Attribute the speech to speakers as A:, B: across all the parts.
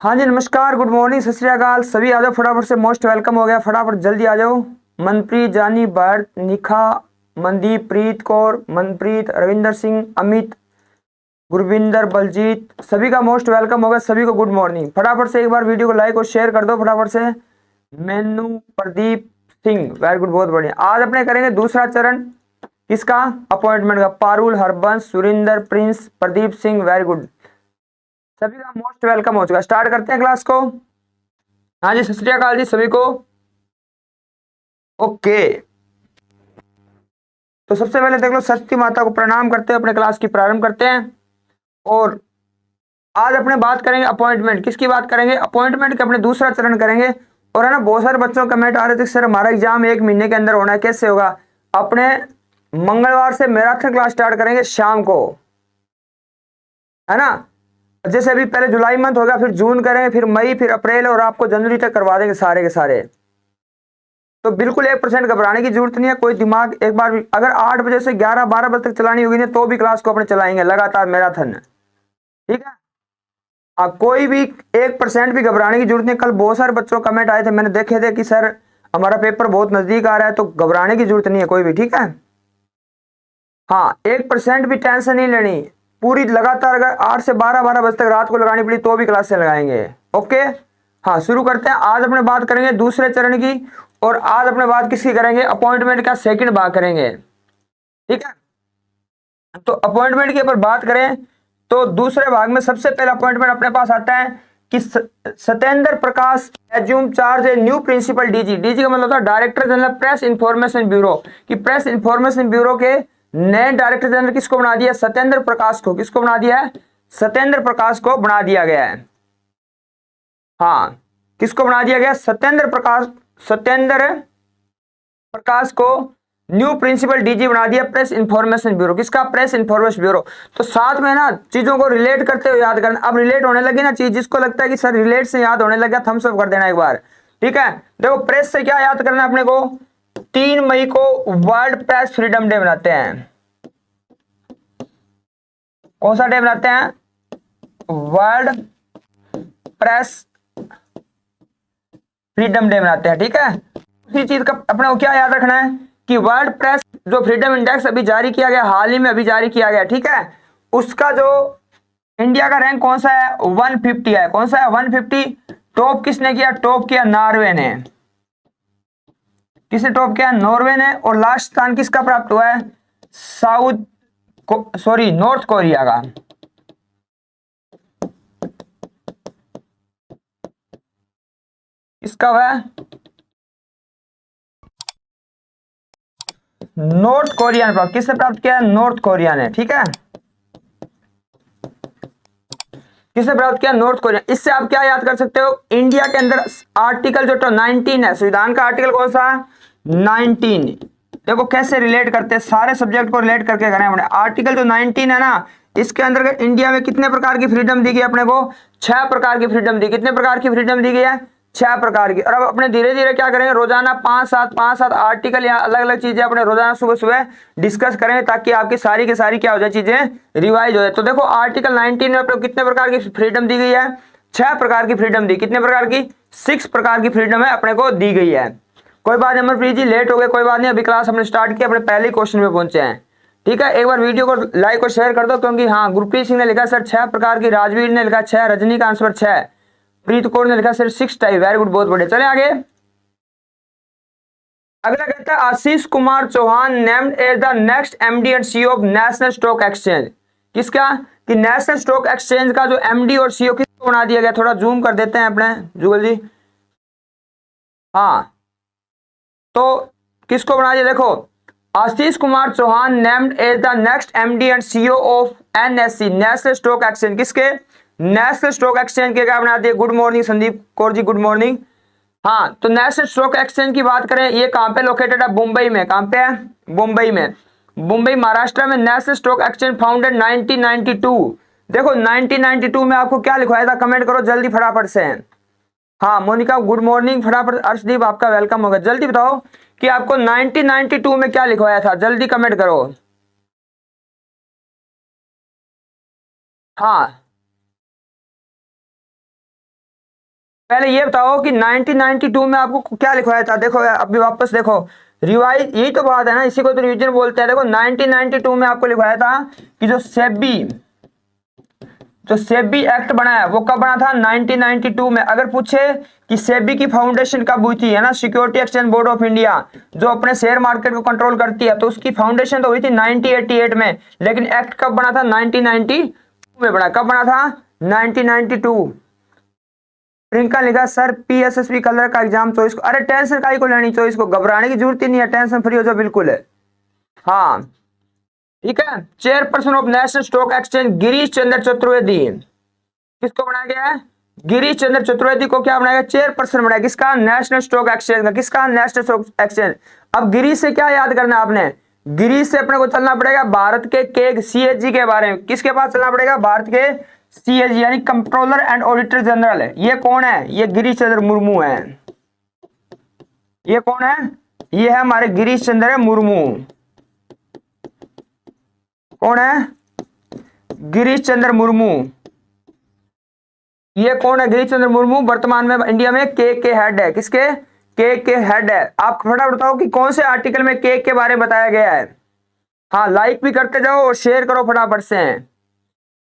A: हाँ जी, नमस्कार, good morning, सत श्री अकाल। सभी आ जाओ फटाफट से, मोस्ट वेलकम हो गया। फटाफट जल्दी आ जाओ। मनप्रीत, जानी, भरत, निखा, मनदीप, प्रीत कौर, मनप्रीत, रविंदर सिंह, अमित, गुरविंदर, बलजीत, सभी का मोस्ट वेलकम होगा। सभी को गुड मॉर्निंग। फटाफट से एक बार वीडियो को लाइक और शेयर कर दो फटाफट से। मेनू, प्रदीप सिंह, वेरी गुड, बहुत बढ़िया। आज अपने करेंगे दूसरा चरण किसका? अपॉइंटमेंट का। Parul, Harbansh, Surinder, Prince, Pradeep Singh, very good. सभी का मोस्ट वेलकम हो चुका। स्टार्ट करते हैं क्लास को। हाँ जी, सत श्री अकाल जी सभी को। ओके, तो सबसे पहले देख लो, सरस्वती माता को प्रणाम करते हैं, अपने क्लास की प्रारंभ करते हैं। और आज अपने बात करेंगे अपॉइंटमेंट। किसकी बात करेंगे? अपॉइंटमेंट के अपने दूसरा चरण करेंगे। और है ना, बहुत सारे बच्चों का कमेंट आ रहे थे सर हमारा एग्जाम 1 महीने के अंदर होना है, कैसे होगा? अपने मंगलवार से मैराथन क्लास स्टार्ट करेंगे शाम को, है ना। जैसे अभी पहले जुलाई मंथ होगा, फिर जून करेंगे, फिर मई, फिर अप्रैल, और आपको जनवरी तक करवा देंगे सारे के सारे। तो बिल्कुल 1% घबराने की जरूरत नहीं है। कोई दिमाग एक बार भी, अगर 8 बजे से 11-12 बजे तक चलानी होगी ना, तो भी क्लास को अपने चलाएंगे लगातार मैराथन, ठीक है। अब कोई भी 1% भी घबराने की जरूरत नहीं। कल बहुत सारे बच्चों कमेंट आए थे, मैंने देखे थे कि सर हमारा पेपर बहुत नजदीक आ रहा है, तो घबराने की जरूरत नहीं है कोई भी, ठीक है। हाँ, 1% भी टेंशन नहीं लेनी। पूरी लगातार अगर 8 से 12 बजे तक रात को लगानी पड़ी तो भी क्लासें लगाएंगे। ओके, हाँ शुरू करते हैं। आज अपने बात करेंगे दूसरे चरण की। और आज अपने बात किसकी करेंगे? अपॉइंटमेंट का सेकंड भाग करेंगे, ठीक है। तो अपॉइंटमेंट के ऊपर बात करें तो दूसरे भाग में सबसे पहला अपॉइंटमेंट अपने पास आता है कि Satyendra Prakash assume charge a new principal DG. DG का मतलब होता है director general press information bureau. कि प्रेस इंफॉर्मेशन ब्यूरो के नए डायरेक्टर जनरल किसको बना दिया? सत्येंद्र प्रकाश को। किसको बना दिया है? सत्येंद्र प्रकाश को बना दिया गया है। हाँ, किसको बना दिया गया? सत्येंद्र प्रकाश को न्यू प्रिंसिपल डीजी बना दिया प्रेस इंफॉर्मेशन ब्यूरो। किसका? Press information bureau. तो साथ में ना चीजों को रिलेट करते हुए याद करना। अब रिलेट होने लगी ना चीज, जिसको लगता है कि सर रिलेट से याद होने लगा, थम्स अप कर देना एक बार, ठीक है। देखो, प्रेस से क्या याद करना अपने को? 3 मई को वर्ल्ड प्रेस फ्रीडम डे मनाते हैं। कौन सा डे मनाते हैं? वर्ल्ड प्रेस फ्रीडम डे मनाते हैं, ठीक है। उसी चीज का अपने को क्या याद रखना है कि वर्ल्ड प्रेस जो फ्रीडम इंडेक्स अभी जारी किया गया, हाल ही में अभी जारी किया गया, ठीक है, उसका जो इंडिया का रैंक कौन सा है? 150 है। कौन सा है? 150। टॉप किसने किया? टॉप किया नॉर्वे ने। किसने टॉप किया? नॉर्वे ने। और लास्ट स्थान किसका प्राप्त हुआ है? नॉर्थ कोरिया का। किसका हुआ है? नॉर्थ कोरिया ने प्राप्त। किसने प्राप्त किया? नॉर्थ कोरिया ने, ठीक है। किसने प्राप्त किया? North Korea. इससे आप क्या याद कर सकते हो? इंडिया के अंदर आर्टिकल जो 19 है, संविधान का आर्टिकल कौन सा? 19। देखो कैसे रिलेट करते हैं, सारे सब्जेक्ट को रिलेट करके करें अपने। आर्टिकल जो 19 है ना, इसके अंदर इंडिया में कितने प्रकार की फ्रीडम दी गई अपने को? 6 प्रकार की फ्रीडम दी। कितने प्रकार की फ्रीडम दी गई है? 6 प्रकार की। और अब अपने धीरे धीरे क्या करेंगे, रोजाना 5-7 आर्टिकल या अलग अलग चीजें अपने रोजाना सुबह सुबह डिस्कस करेंगे, ताकि आपकी सारी की सारी क्या हो जाए, चीजें रिवाइज हो जाए। तो देखो, आर्टिकल 19 में अपने कितने प्रकार की फ्रीडम दी गई है? 6 प्रकार की फ्रीडम दी। कितने प्रकार की? 6 प्रकार की फ्रीडम है अपने को दी गई है। कोई बात नहीं अमरप्रीत जी, लेट हो गए, कोई बात नहीं, अभी क्लास हमने स्टार्ट की, अपने पहले क्वेश्चन पे पहुंचे हैं, ठीक है। एक बार वीडियो को लाइक और शेयर कर दो, क्योंकि हाँ, गुरप्रीत सिंह ने लिखा सर 6 प्रकार की, राजवीर ने लिखा 6, रजनी का आंसर 6, प्रीत कौर ने लिखा सर 6 टाइप, वेरी गुड, बहुत बढ़िया। चले आगे। अगला कहता है Ashish Kumar Chauhan named as the next MD and CEO of national stock exchange. किसका? कि नेशनल स्टॉक एक्सचेंज का जो एमडी और सीईओ किसको बना दिया गया? थोड़ा जूम कर देते हैं अपने जुगल जी। हाँ, तो किसको बना दिया? देखो, Ashish Kumar Chauhan named as the next MD and CEO of NSC, national stock exchange. किसके? नेशनल स्टॉक एक्सचेंज के क्या बना दिए? Good morning Sandeep Kaur ji, good morning. हाँ, तो नेशनल स्टॉक एक्सचेंज की बात करें, ये कहां पे लोकेटेड है? मुंबई में। कहां पे है? मुंबई में। मुंबई महाराष्ट्र में नेशनल स्टॉक एक्सचेंज फाउंडेड 1992। देखो 1992 में आपको क्या लिखवाया था? कमेंट करो जल्दी फटाफट से। हाँ मोनिका गुड मॉर्निंग, फटाफट। अर्शदीप आपका वेलकम होगा, जल्दी बताओ कि आपको 1992 में क्या लिखवाया था, जल्दी कमेंट करो। हाँ पहले ये बताओ कि 1992 में आपको क्या लिखवाया था। देखो अभी वापस देखो, रिवाइज, यही तो बात है ना, इसी को तो रिवीजन बोलते हैं। देखो 1992 में आपको लिखवाया था कि जो सेबी एक्ट बना है वो कब बना था, 1992 में। अगर पूछे कि सेबी की फाउंडेशन कब हुई थी, है ना, security exchange board of India, जो अपने शेयर मार्केट को कंट्रोल करती है, तो उसकी फाउंडेशन तो हुई थी 1988 में, लेकिन एक्ट कब बना था, 1992 में बना। कब बना था, 1992। प्रियंका लिखा सर पीएसएसबी कलर का एग्जाम चॉइस को, अरे टेंशन काहे को लेनी, चॉइस को घबराने की जरूरत ही नहीं है, टेंशन फ्री हो जाओ बिल्कुल है। हाँ ठीक है। Chairperson of national stock exchange Girish Chandra Chaturvedi, किसको बनाया गया है, गिरीश चंद्र चतुर्वेदी को क्या बनाया गया, चेयरपर्सन बनाया, किसका, नेशनल स्टॉक एक्सचेंज का। किसका, नेशनल स्टॉक एक्सचेंज। अब गिरीश से क्या याद करना है आपने, गिरीश से अपने को चलना पड़ेगा भारत के सीएजी के बारे में। किसके पास चलना पड़ेगा, भारत के सीएजी यानी कंट्रोलर एंड ऑडिटर जनरल है। ये कौन है, ये गिरीश चंद्र मुर्मू है। ये कौन है, ये है हमारे गिरीश चंद्र मुर्मू। कौन है, गिरीश चंद्र मुर्मू। ये कौन है, गिरीश चंद्र मुर्मू वर्तमान में इंडिया में के हेड है। किसके, के हेड है। आप फटाफट बताओ कि कौन से आर्टिकल में के बारे में बताया गया है। हाँ लाइक भी करते जाओ और शेयर करो फटाफट से।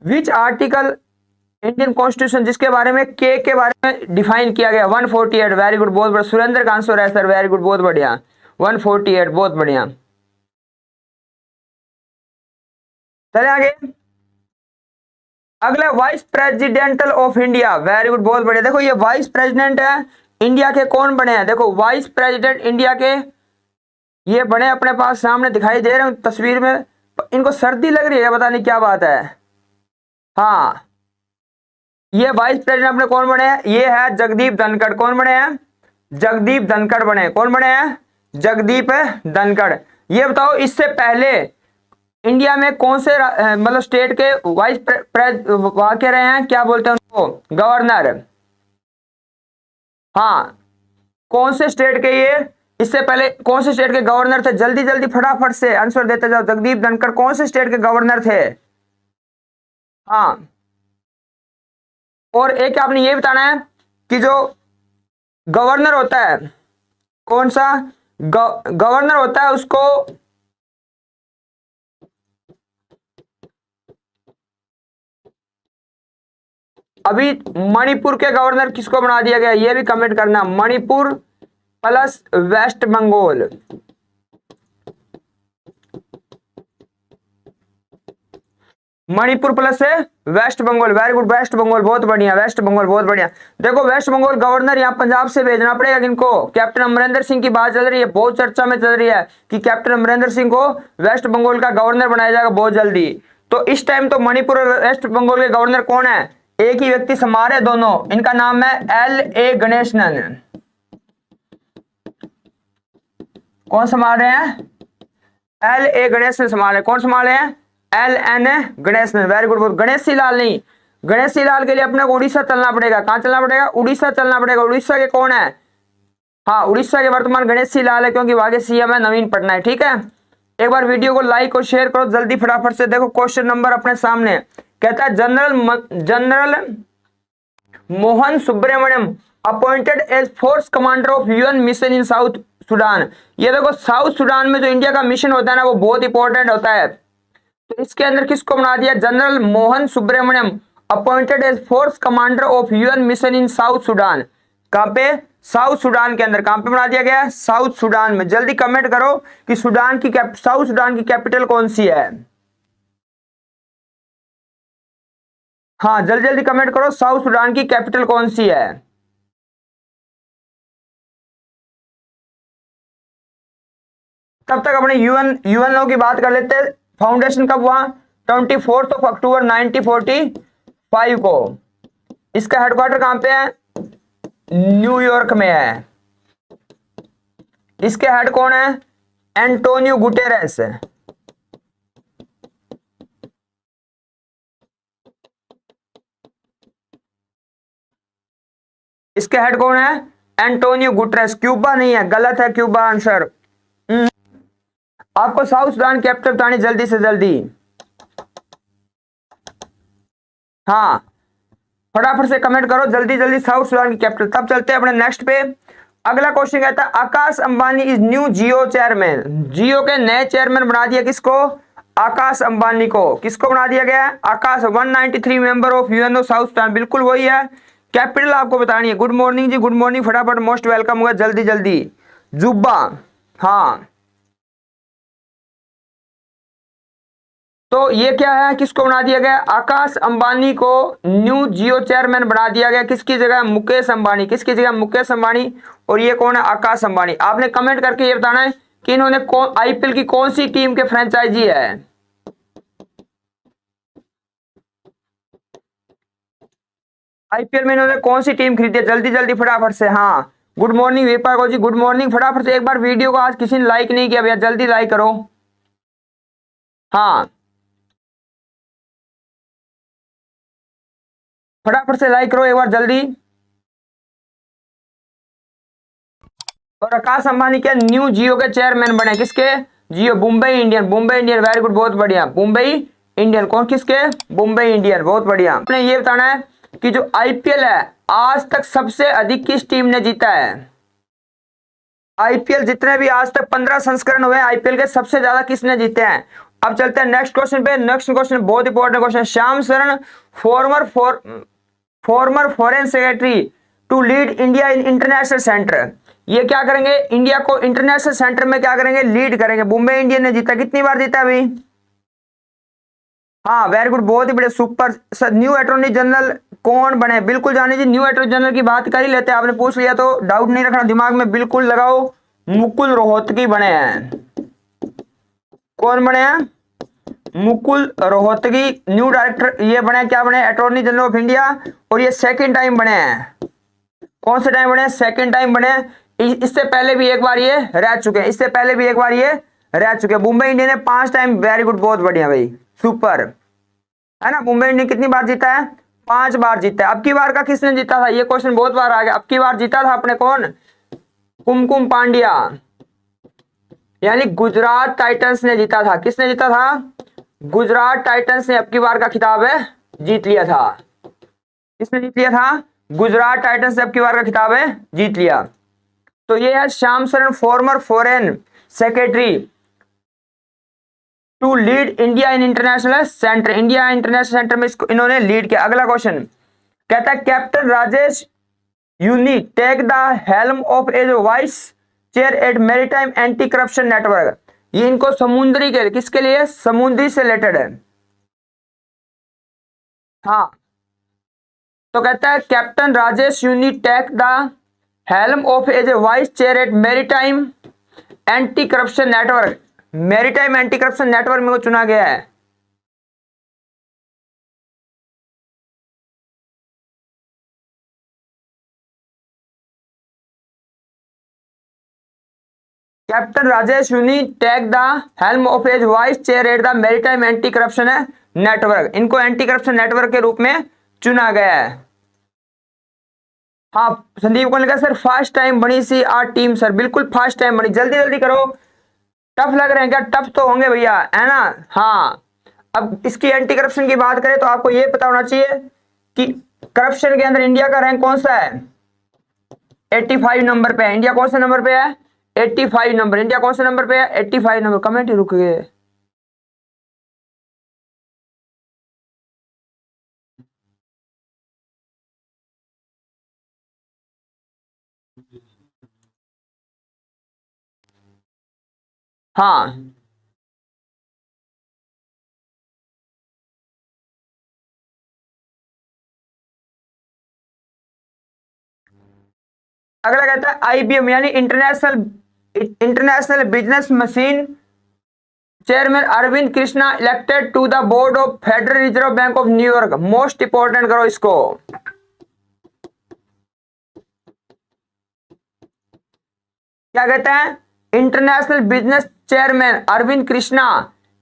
A: विच आर्टिकल इंडियन कॉन्स्टिट्यूशन, जिसके बारे में के बारे में डिफाइन किया गया, 148। वेरी गुड, बहुत बढ़िया, सुरेंद्र का आंसर है सर, वेरी गुड, बहुत बढ़िया, 148, बहुत बढ़िया। चले आगे, अगला vice presidential of India, very good, बहुत बढ़िया। देखो ये वाइस प्रेसिडेंट है इंडिया के, कौन बने हैं, देखो वाइस प्रेसिडेंट इंडिया के ये बने, अपने पास सामने दिखाई दे रहे हैं तस्वीर में। इनको सर्दी लग रही है, पता नहीं क्या बात है। हाँ ये वाइस प्रेसिडेंट अपने कौन बने हैं, ये है जगदीप धनखड़। कौन बने हैं, जगदीप धनखड़ बने। कौन बने हैं, जगदीप धनखड़। ये बताओ इससे पहले इंडिया में कौन से मतलब स्टेट के वाइस वाक्य रहे हैं, क्या बोलते हैं उनको, गवर्नर। हाँ कौन से स्टेट के, ये इससे पहले कौन से स्टेट के गवर्नर थे, जल्दी जल्दी फटाफट से आंसर देते जाओ। जगदीप धनखड़ कौन से स्टेट के गवर्नर थे। हाँ और एक आपने ये बताना है कि जो गवर्नर होता है, कौन सा गवर्नर होता है उसको, अभी मणिपुर के गवर्नर किसको बना दिया गया, ये भी कमेंट करना। Manipur plus West Bengal, Manipur plus है West Bengal, very good, West Bengal बहुत बढ़िया, वेस्ट बंगाल बहुत बढ़िया। देखो वेस्ट बंगाल गवर्नर यहाँ पंजाब से भेजना पड़ेगा किनको, कैप्टन अमरिंदर सिंह की बात चल रही है, बहुत चर्चा में चल रही है कि कैप्टन अमरिंदर सिंह को वेस्ट बंगाल का गवर्नर बनाया जाएगा बहुत जल्दी। तो इस टाइम तो मणिपुर और वेस्ट बंगाल के गवर्नर कौन है, एक ही व्यक्ति संभाल रहे दोनों, इनका नाम है LA गणेशनन। कौन संभाल रहे हैं, LA गणेशनन संभाल रहे हैं। कौन संभाल रहे हैं, LN गणेशनन, very good. Ganeshi Lal नहीं, गणेशी लाल के लिए अपने को उड़ीसा चलना पड़ेगा। कहां चलना पड़ेगा, उड़ीसा चलना पड़ेगा। उड़ीसा के कौन है, हाँ उड़ीसा के वर्तमान गणेशी लाल है, क्योंकि वहां के सीएम है नवीन पटनायक। ठीक है, एक बार वीडियो को लाइक और शेयर करो जल्दी फटाफट से। देखो क्वेश्चन नंबर अपने सामने कहता है, general Mohan Subramanian appointed as force commander of UN mission in South Sudan. ये देखो साउथ सुडान में जो इंडिया का मिशन होता है ना, वो बहुत इंपॉर्टेंट होता है। तो इसके अंदर किसको बना दिया, general Mohan Subramanian appointed as force commander of UN mission in South Sudan. कहां पे, साउथ सुडान के अंदर। कहां पे बना दिया गया, साउथ सुडान में। जल्दी कमेंट करो कि साउथ सुडान की कैपिटल कौन सी है। हाँ जल्दी जल्दी कमेंट करो, साउथ सुडान की कैपिटल कौन सी है। तब तक अपने यूएनओ की बात कर लेते हैं। फाउंडेशन कब हुआ, 24 अक्टूबर 1945 को। इसका हेडक्वार्टर कहां पे है, न्यूयॉर्क में है। इसके हेड कौन है, एंटोनियो गुटेरेस। इसके हेड कौन है, एंटोनियो गुटेरेस। क्यूबा नहीं है, गलत है क्यूबा आंसर। आपको साउथ सुडान कैपिटल बतानी जल्दी से जल्दी। हाँ फटाफट से कमेंट करो जल्दी जल्दी, साउथ सुडान की कैपिटल। तब चलते हैं अपने नेक्स्ट पे। अगला क्वेश्चन कहता है Akash Ambani is new Jio chairman. Jio के नए चेयरमैन बना दिया किसको? आकाश अंबानी को। किसको बना दिया गया? आकाश। 193 member of UNO south Sudan, बिल्कुल वही है। कैपिटल आपको बतानी है। गुड मॉर्निंग जी, गुड मॉर्निंग, फटाफट मोस्ट वेलकम होगा जल्दी जल्दी। जुब्बा। हाँ, तो ये क्या है, किसको बना दिया गया? आकाश अंबानी को न्यू जियो चेयरमैन बना दिया गया। किसकी जगह? मुकेश अंबानी। किसकी जगह? मुकेश अंबानी। और ये कौन है? आकाश अंबानी। आपने कमेंट करके ये बताना है कि इन्होंने कौन आईपीएल की कौन सी टीम के फ्रेंचाइजी है। आईपीएल में इन्होंने कौन सी टीम खरीदी है? जल्दी जल्दी फटाफट से। हाँ, गुड मॉर्निंग वीरपाल जी, गुड मॉर्निंग। फटाफट से एक बार वीडियो को आज किसी ने लाइक नहीं किया भैया, जल्दी लाइक करो। हाँ, फटाफट से लाइक करो एक बार जल्दी। और आकाश अंबानी क्या न्यू जियो के चेयरमैन बने? किसके? Jio, Mumbai Indian. Mumbai Indian, very good, बहुत बढ़िया। मुंबई इंडियन। कौन? किसके? मुंबई इंडियन, बहुत बढ़िया। आपने ये बताना है कि जो आईपीएल है आज तक सबसे अधिक किस टीम ने जीता है? आईपीएल जितने भी आज तक 15 संस्करण हुए आईपीएल के, सबसे ज्यादा किसने जीते हैं? अब चलते हैं नेक्स्ट क्वेश्चन पे। नेक्स्ट क्वेश्चन बहुत important question. Shyam Saran former foreign secretary to lead India in International Centre. ये क्या करेंगे? इंडिया को इंटरनेशनल सेंटर में क्या करेंगे? लीड करेंगे। मुंबई इंडियन ने जीता, कितनी बार जीता अभी? हाँ, वेरी गुड, बहुत ही बड़े, सुपर। न्यू अटॉर्नी जनरल कौन बने? बिल्कुल जानी जी, न्यू अटॉर्नी जनरल की बात कर ही लेते हैं। आपने पूछ लिया तो डाउट नहीं रखना दिमाग में, बिल्कुल लगाओ। मुकुल रोहतगी बने हैं। कौन बने हैं? मुकुल रोहतगी न्यू डायरेक्टर, ये बने, क्या बने? Attorney general of India. और ये सेकंड टाइम बने हैं। कौन से टाइम बने? सेकंड टाइम बने। इससे पहले भी एक बार ये रह चुके हैं, इससे पहले भी एक बार ये रह चुके हैं। मुंबई इंडियन ने 5 टाइम, वेरी गुड, बहुत बढ़िया भाई, सुपर, है ना। मुंबई इंडियन कितनी बार जीता है? 5 बार जीता है। अब की बार का किसने जीता था? ये क्वेश्चन बहुत बार आ गया। अब की बार जीता था अपने कौन? कुमकुम पांड्या, यानी गुजरात टाइटंस ने जीता था। किसने जीता था? गुजरात टाइटंस ने अब की बार का खिताब है जीत लिया था। किसने जीत लिया था? गुजरात टाइटंस ने अब की बार का खिताब है जीत लिया। तो ये है Shyam Saran former foreign secretary to lead India in International Centre. India International Centre में इसको इन्होंने लीड किया। अगला क्वेश्चन कहता है captain Rajesh Unni take the helm of as vice chair at Maritime Anti Corruption Network. ये इनको समुद्री के, किसके लिए? समुद्री से रिलेटेड है। हाँ, तो कहता है captain Rajesh Unni take the helm of as a vice chair at Maritime Anti Corruption Network. Maritime Anti Corruption Network में को चुना गया है। Captain Rajesh Unni take the helm of as vice chair at the Maritime Anti Corruption Network. इनको Anti Corruption Network के रूप में चुना गया है। हाँ, संदीप को लिखा सर फर्स्ट टाइम बनी सी आर टीम। सर बिल्कुल फर्स्ट टाइम बनी। जल्दी जल्दी करो। टफ लग रहे हैं क्या? टफ तो होंगे भैया, है ना। हाँ, अब इसकी एंटी करप्शन की बात करें तो आपको यह पता होना चाहिए कि करप्शन के अंदर इंडिया का रैंक कौन सा है? 85 नंबर पे है। इंडिया कौन से नंबर पे है? 85 नंबर। इंडिया कौन से नंबर पे है? 85 नंबर। कमेंट ही रुक गए। हाँ, अगला कहता है आईबीएम यानी International Business Machine chairman Arvind Krishna elected to the board of Federal Reserve Bank of New York. Most important करो इसको। क्या कहता है? International Business chairman Arvind Krishna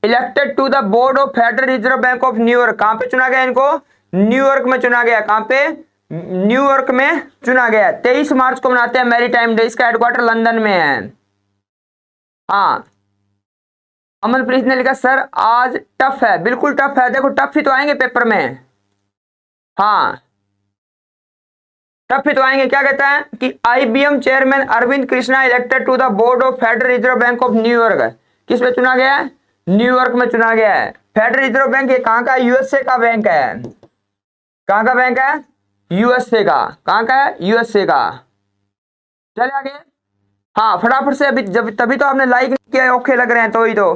A: elected to the board of Federal Reserve Bank of New York. कहां पे चुना गया इनको? न्यूयॉर्क में चुना गया। कहां पे? न्यूयॉर्क में चुना गया। 23 मार्च को मनाते हैं मैरीटाइम डे। इसका हेडक्वार्टर लंदन में है। हाँ, अमनप्रीत ने लिखा सर आज टफ है। बिल्कुल टफ है, देखो टफ ही तो आएंगे पेपर में। हाँ, तब फितवाएंगे। क्या कहता है कि IBM chairman Arvind Krishna elected to the board of Federal Reserve Bank of New York. किस में चुना गया है? न्यूयॉर्क में चुना गया है। फेडरल रिजर्व बैंक ये कहां का? USA का बैंक है। कहां का बैंक है? USA का। कहां का है? USA का। चले आगे। हाँ फटाफट से, अभी जब तभी तो आपने लाइक नहीं किया, ओके लग रहे हैं तो ही तो।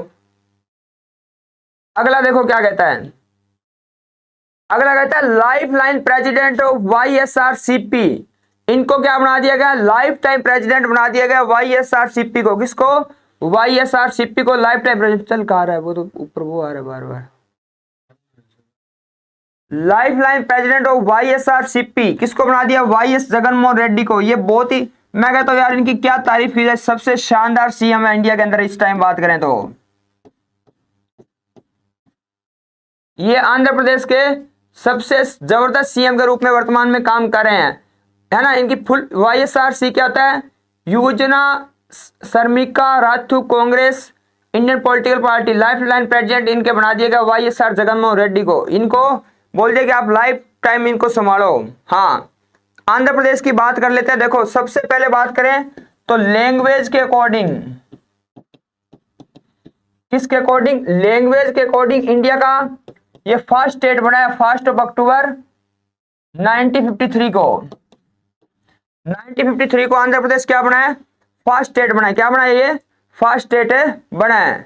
A: अगला देखो क्या कहता है। अगला कहता है life line president of YSRCP। इनको क्या बना दिया गया? लाइफ टाइम प्रेसिडेंट बना दिया गया YSRCP को। किसको? YSRCP को लाइफ टाइम प्रेसिडेंट। चल कहा रहा है वो तो ऊपर वो आ रहा है बार बार। Life line president of YSRCP किसको बना दिया? YS जगनमोहन रेड्डी को। ये बहुत ही, मैं कहता हूँ यार इनकी क्या तारीफ की जाए, सबसे शानदार CM है इंडिया के अंदर इस टाइम बात करें तो। ये आंध्र प्रदेश के सबसे जबरदस्त CM के रूप में वर्तमान में काम कर रहे हैं, है ना। इनकी फुल YSRC क्या होता है? योजना Sramika Rythu Congress Indian political party. Life line president इनके बना दिया गया YSR जगनमोहन रेड्डी को। इनको बोल दिया कि आप लाइफ टाइम इनको संभालो। हाँ आंध्र प्रदेश की बात कर लेते हैं। देखो सबसे पहले बात करें तो लैंग्वेज के अकॉर्डिंग, किसके अकॉर्डिंग? लैंग्वेज के अकॉर्डिंग इंडिया का ये फर्स्ट स्टेट बना है 1 अक्टूबर 1953 को। 1953 को आंध्र प्रदेश क्या बना है? फर्स्ट स्टेट बना है। क्या बना है? ये फर्स्ट स्टेट है बना है,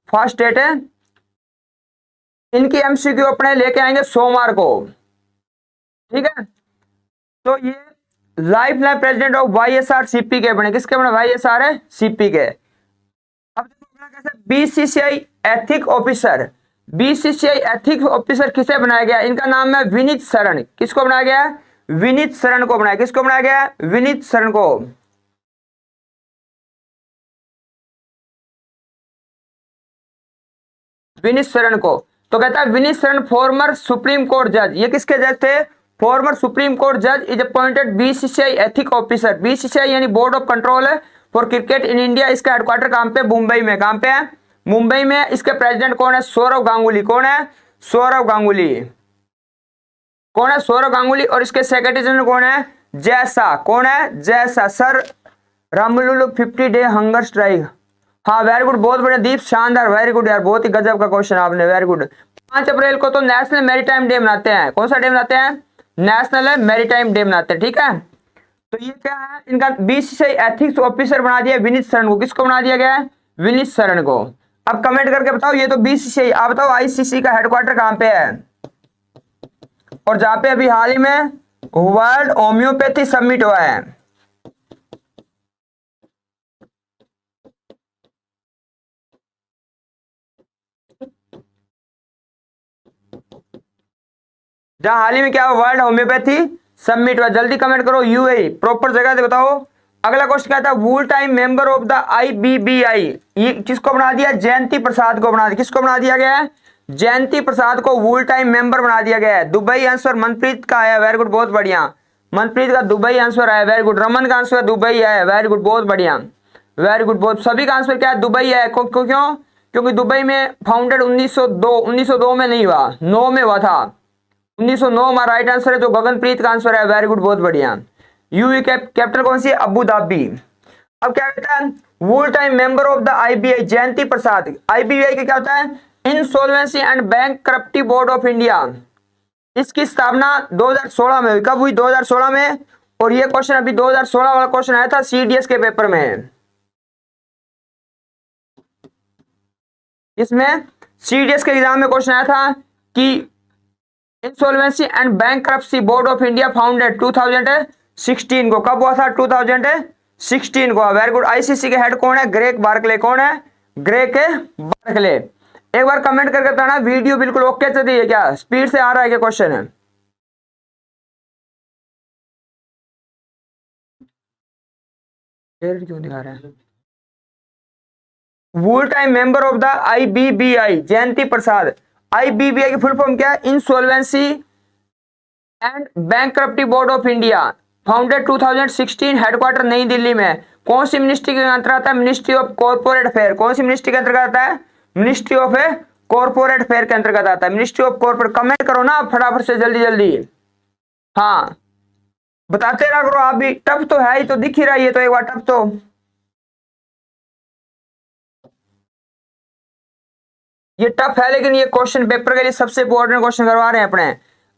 A: फर्स्ट स्टेट है। इनकी MCQ अपने लेके आएंगे सोमवार को, ठीक है। तो ये life line president of YSRCP के बने। किसके बने? YSRCP के। अब देखो कैसे BCCI ethic officer. BCCI ethic officer किसे बनाया गया? इनका नाम है विनीत शरण। किसको बनाया गया? विनीत शरण को बनाया। किसको बनाया गया? विनीत शरण को। विनीत शरण को। तो कहता है विनीत शरण फॉर्मर सुप्रीम कोर्ट जज। ये किसके जज थे? फॉर्मर सुप्रीम कोर्ट जज is appointed BCCI ethic officer. BCCI यानी बोर्ड ऑफ कंट्रोल है फॉर क्रिकेट इन इंडिया। इसका हेडक्वार्टर कहां पे? मुंबई में। कहां पे है? मुंबई में। इसके प्रेसिडेंट कौन है? सौरव गांगुली। कौन है? सौरव गांगुली। कौन है? सौरव गांगुली। और इसके सेक्रेटरी जनरल कौन है? जय शाह। कौन है? जय शाह। सर रामलुलु 50 डे हंगर स्ट्राइक। हाँ वेरी गुड, बहुत बढ़िया दीप, शानदार, वेरी गुड यार, बहुत ही गजब का क्वेश्चन आपने, वेरी गुड। 5 अप्रैल को तो नेशनल मैरीटाइम डे मनाते हैं। कौन सा डे मनाते हैं? नेशनल मैरीटाइम डे मनाते हैं, ठीक है। तो ये क्या है? इनका BCCI एथिक्स ऑफिसर बना दिया विनीत शरण को। किसको बना दिया गया है? विनीत शरण को। अब कमेंट करके बताओ, ये तो BCCI, आप बताओ ICC का हेडक्वार्टर कहां पे है? और जहां पे अभी हाल ही में वर्ल्ड होम्योपैथी समिट हुआ है। जहां हाल ही में क्या हुआ? वर्ल्ड होम्योपैथी समिट हुआ। जल्दी कमेंट करो। UAE प्रॉपर जगह से बताओ। अगला क्वेश्चन क्या था? Full time member of the IBBI, ये किसको बना दिया? जयंती प्रसाद को बना दिया। किसको बना दिया गया है? जयंती प्रसाद को फुल टाइम मेंबर बना दिया गया है। दुबई आंसर मनप्रीत का आया, वेरी गुड, बहुत बढ़िया। मनप्रीत का दुबई आंसर आया, वेरी गुड। रमन का आंसर दुबई आया, वेरी गुड, बहुत बढ़िया, वेरी गुड। बहुत सभी का आंसर क्या है? दुबई है। क्यों? क्योंकि दुबई में फाउंडेड 1902 में नहीं हुआ, 9 में हुआ था। 1909 हमारा राइट आंसर है, जो गगनप्रीत का आंसर है, वेरी गुड, बहुत बढ़िया। यूएई कैपिटल कौन सी है? Abu Dhabi. अब क्या कहता है? Full time member of the IBI Jayanti Prasad. IBI का क्या होता है? Insolvency and bankruptcy board of India. इसकी स्थापना 2016 में हुई। कब हुई? 2016 में। और ये क्वेश्चन अभी 2016 वाला क्वेश्चन आया था CDS के पेपर में। इसमें CDS के एग्जाम में क्वेश्चन आया था कि insolvency and bankruptcy board of India founded 2016 को। कब हुआ था? 2016 को। Very good. ICC के हेड कौन है? Greg Barclay. कौन है? Greg Barclay. एक बार कमेंट करके बताना वीडियो बिल्कुल ओके चल रही है क्या? स्पीड से आ रहा है क्या क्वेश्चन है? क्यों दिखा रहा है? Full time member of the IBBI Jayanti Prasad. IBBI की फुल फॉर्म क्या है? Insolvency and bankruptcy board of India, founded 2016, headquarter Nai Delhi में। कौन सी मिनिस्ट्री के अंतर्गत आता है? Ministry of corporate affair. कौन सी मिनिस्ट्री के अंतर्गत आता है? मिनिस्ट्री ऑफ कॉर्पोरेट फेयर के अंतर्गत आता है। मिनिस्ट्री ऑफ कॉर्पोरेट, कमेंट करो ना फटाफट से, जल्दी जल्दी। हाँ बताते रहा करो आप भी, टफ तो है ही, तो दिख ही रहा है तो एक बार टफ तो। ये टफ है लेकिन ये क्वेश्चन पेपर के लिए सबसे इंपॉर्टेंट क्वेश्चन करवा रहे हैं अपने।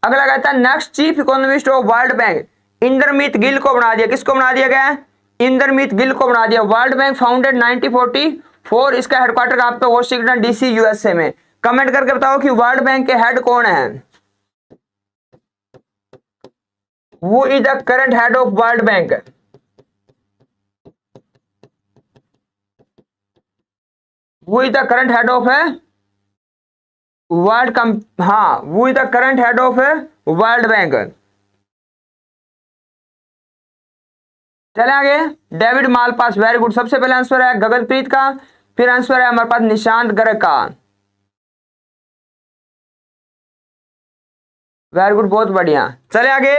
A: अगला कहता है next chief economist of world bank Indermit Gill को बना दिया। किसको बना दिया गया है? इंदरमीत गिल को बना दिया। वर्ल्ड बैंक फाउंडेड 1944, इसका हेडक्वार्टर कहां पे? वॉशिंगटन डीसी यूएसए में। कमेंट करके बताओ कि वर्ल्ड बैंक के हेड कौन है? Who is the current head of World Bank? Who is the current head of world हाँ, वो is the current head of world bank. चले आगे, डेविड मालपास, वेरी गुड। सबसे पहले आंसर है गगनप्रीत का, फिर आंसर है हमारे पास निशांत गर्ग का। वेरी गुड, बहुत बढ़िया। चले आगे,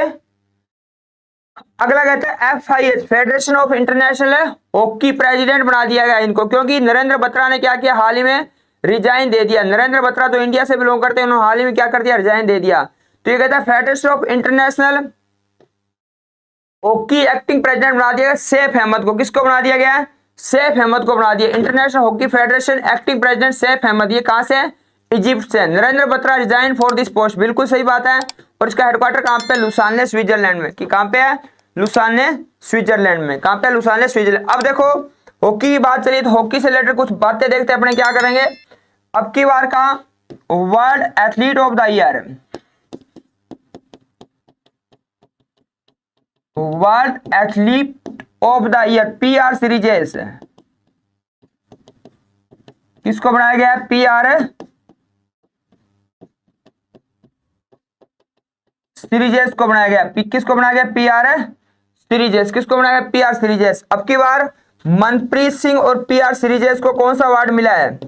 A: अगला कहता है FIH federation of international hockey president बना दिया गया इनको, क्योंकि नरेंद्र बत्रा ने क्या किया? हाल ही में रिजाइन दे दिया। नरेंद्र बत्रा तो इंडिया से बिलोंग करते हैं, उन्होंने हाल ही में क्या कर दिया? रिजाइन दे दिया। तो ये कहता है federation of international hockey acting president बना दिया गया सैफ अहमद को। किसको बना दिया गया? सैफ अहमद को बना दिया। International Hockey Federation acting president Saif Ahmed, ये कहां से? इजिप्ट से। Narendra Batra resign for this post, बिल्कुल सही बात है। और इसका हेडक्वार्टर कहां पे? लुसाने स्विट्जरलैंड में। कि कहां पे है? लुसाने स्विट्जरलैंड में। कहां पे? Lausanne Switzerland. अब देखो हॉकी की बात चली तो हॉकी से रिलेटेड कुछ बातें देखते हैं अपने क्या करेंगे। अब की बार का world athlete of the year, world athlete of the year PR सीरीजेस किसको बनाया गया है? PR सीरीजेस को बनाया गया। किसको बनाया गया? PR सीरीजेस। किसको बनाया गया? PR सीरीजेस। अब की बार मनप्रीत सिंह और PR सीरीजेस को कौन सा अवार्ड मिला है?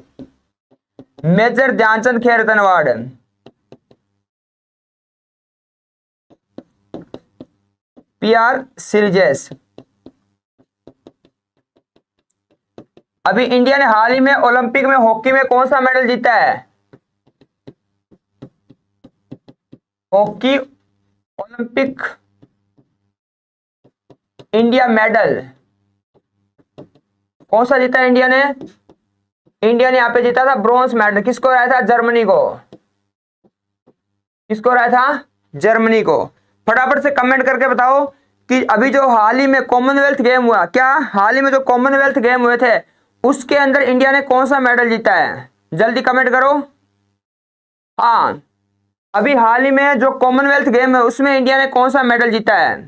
A: मेजर ध्यानचंद खेल रत्न अवार्ड। PR सीरीजेस। अभी इंडिया ने हाल ही में ओलंपिक में हॉकी में कौन सा मेडल जीता है? हॉकी ओलंपिक इंडिया मेडल कौन सा जीता है इंडिया ने? इंडिया ने यहां पे जीता था ब्रॉन्ज मेडल। किसको रहा था? जर्मनी को। किसको रहा था? जर्मनी को। फटाफट से कमेंट करके बताओ कि अभी जो हाल ही में कॉमनवेल्थ गेम हुआ, क्या हाल ही में जो कॉमनवेल्थ गेम हुए थे उसके अंदर इंडिया ने कौन सा मेडल जीता है? जल्दी कमेंट करो। हाँ, अभी हाल ही में जो कॉमनवेल्थ गेम है उसमें इंडिया ने कौन सा मेडल जीता है?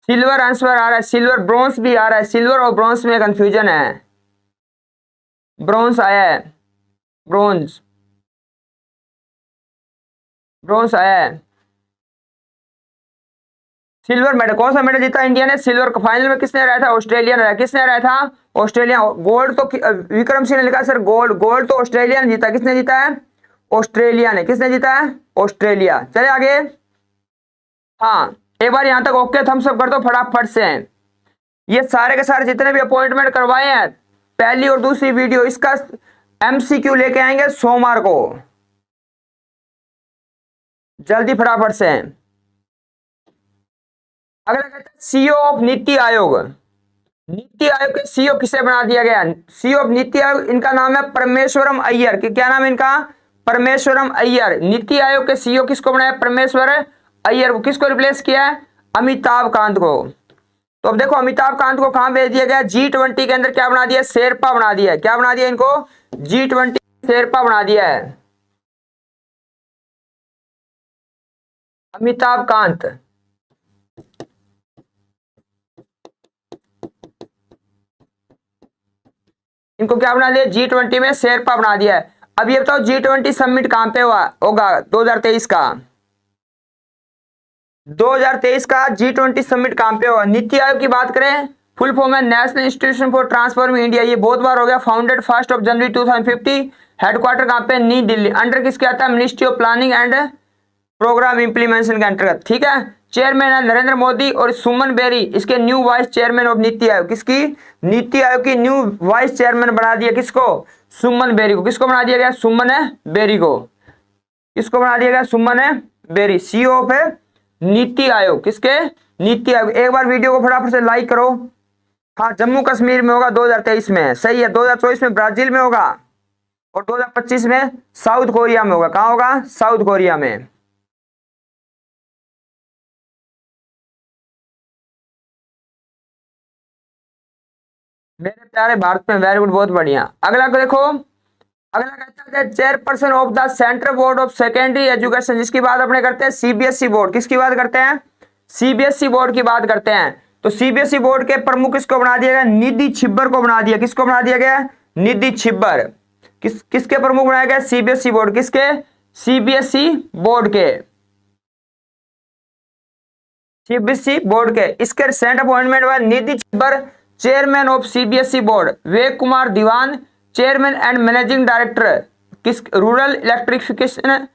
A: सिल्वर आंसर आ रहा है, सिल्वर। ब्रॉन्ज भी आ रहा है, सिल्वर और ब्रॉन्ज में कंफ्यूजन है। ब्रॉन्ज आया है, ब्रॉन्ज, ब्रॉन्ज आया है। सिल्वर मेडल, कौन सा मेडल जीता इंडिया ने? सिल्वर। फाइनल में किसने रहा था? ऑस्ट्रेलिया ने रहा। किसने रहा था? ऑस्ट्रेलिया। गोल्ड तो विक्रम सिंह ने लिखा सर गोल्ड, गोल्ड तो ऑस्ट्रेलिया ने जीता। किसने जीता है? ऑस्ट्रेलिया ने। किसने जीता है? ऑस्ट्रेलिया। चले आगे। हाँ, एक बार यहां तक ओके थम्स अप कर दो फटाफट से। ये सारे के सारे जितने भी अपॉइंटमेंट करवाए हैं पहली और दूसरी वीडियो, इसका MCQ लेके आएंगे सोमवार को। जल्दी फटाफट से। अगला कहता है CEO ऑफ नीति आयोग। नीति आयोग के CEO किसे बना दिया गया? CEO ऑफ नीति आयोग, इनका नाम है परमेश्वरम अय्यर। कि क्या नाम है इनका? परमेश्वरम अय्यर। नीति आयोग के CEO किसको बनाया? परमेश्वर अय्यर को। किसको रिप्लेस किया है? अमिताभ कांत को। तो अब देखो अमिताभ कांत को कहां भेज दिया गया? G20 के अंदर क्या बना दिया? शेरपा बना दिया है। क्या बना दिया इनको? G20 शेरपा बना दिया है अमिताभ कांत। इनको क्या बना दिया? G20 में शेरपा बना दिया है। अब ये बताओ G20 समिट कहां पे हुआ होगा? 2023 का 2023 का G20 समिट कहां पे होगा? नीति आयोग की बात करें, फुल फॉर्म है national institution for transforming India. ये बहुत बार हो गया। फाउंडेड 1 जनवरी 2050। हेडक्वार्टर कहां पे? नई दिल्ली। अंडर किसके आता है? Ministry of Planning and Programme Implementation के अंतर्गत। ठीक है। चेयरमैन है नरेंद्र मोदी और सुमन बेरी इसके new vice chairman of NITI Aayog. किसकी? नीति आयोग की न्यू वाइस चेयरमैन बना दिया। किसको? सुमन बेरी को। किसको बना दिया गया? सुमन बेरी को। किसको बना दिया गया? सुमन बेरी। सीईओ ऑफ नीति आयोग। किसके? नीति आयोग। एक बार वीडियो को फटाफट से लाइक करो। हाँ, जम्मू कश्मीर में होगा 2023 में, सही है। 2024 में ब्राजील में होगा और 2025 में साउथ कोरिया में होगा। कहां होगा? साउथ कोरिया में। मेरे प्यारे भारत में, वेरी गुड, बहुत बढ़िया। अगला को देखो, अगला कहता है chairperson of the central board of secondary education, जिसकी बात अपने करते हैं सीबीएसई बोर्ड। किसकी बात करते हैं? सीबीएसई बोर्ड की बात करते हैं। तो सीबीएसई बोर्ड के प्रमुख किसको बना दिया गया? निधि छिब्बर को बना दिया। किसको बना दिया गया? निधि छिब्बर। किसके प्रमुख बनाया गया? CBSE board. किसके? सीबीएसई बोर्ड के। सीबीएसई बोर्ड के। इसके रिसेंट अपॉइंटमेंट हुआ Nidhi Chhibber chairman of CBSE board, Vivek Kumar Diwan chairman and managing director किस rural electrification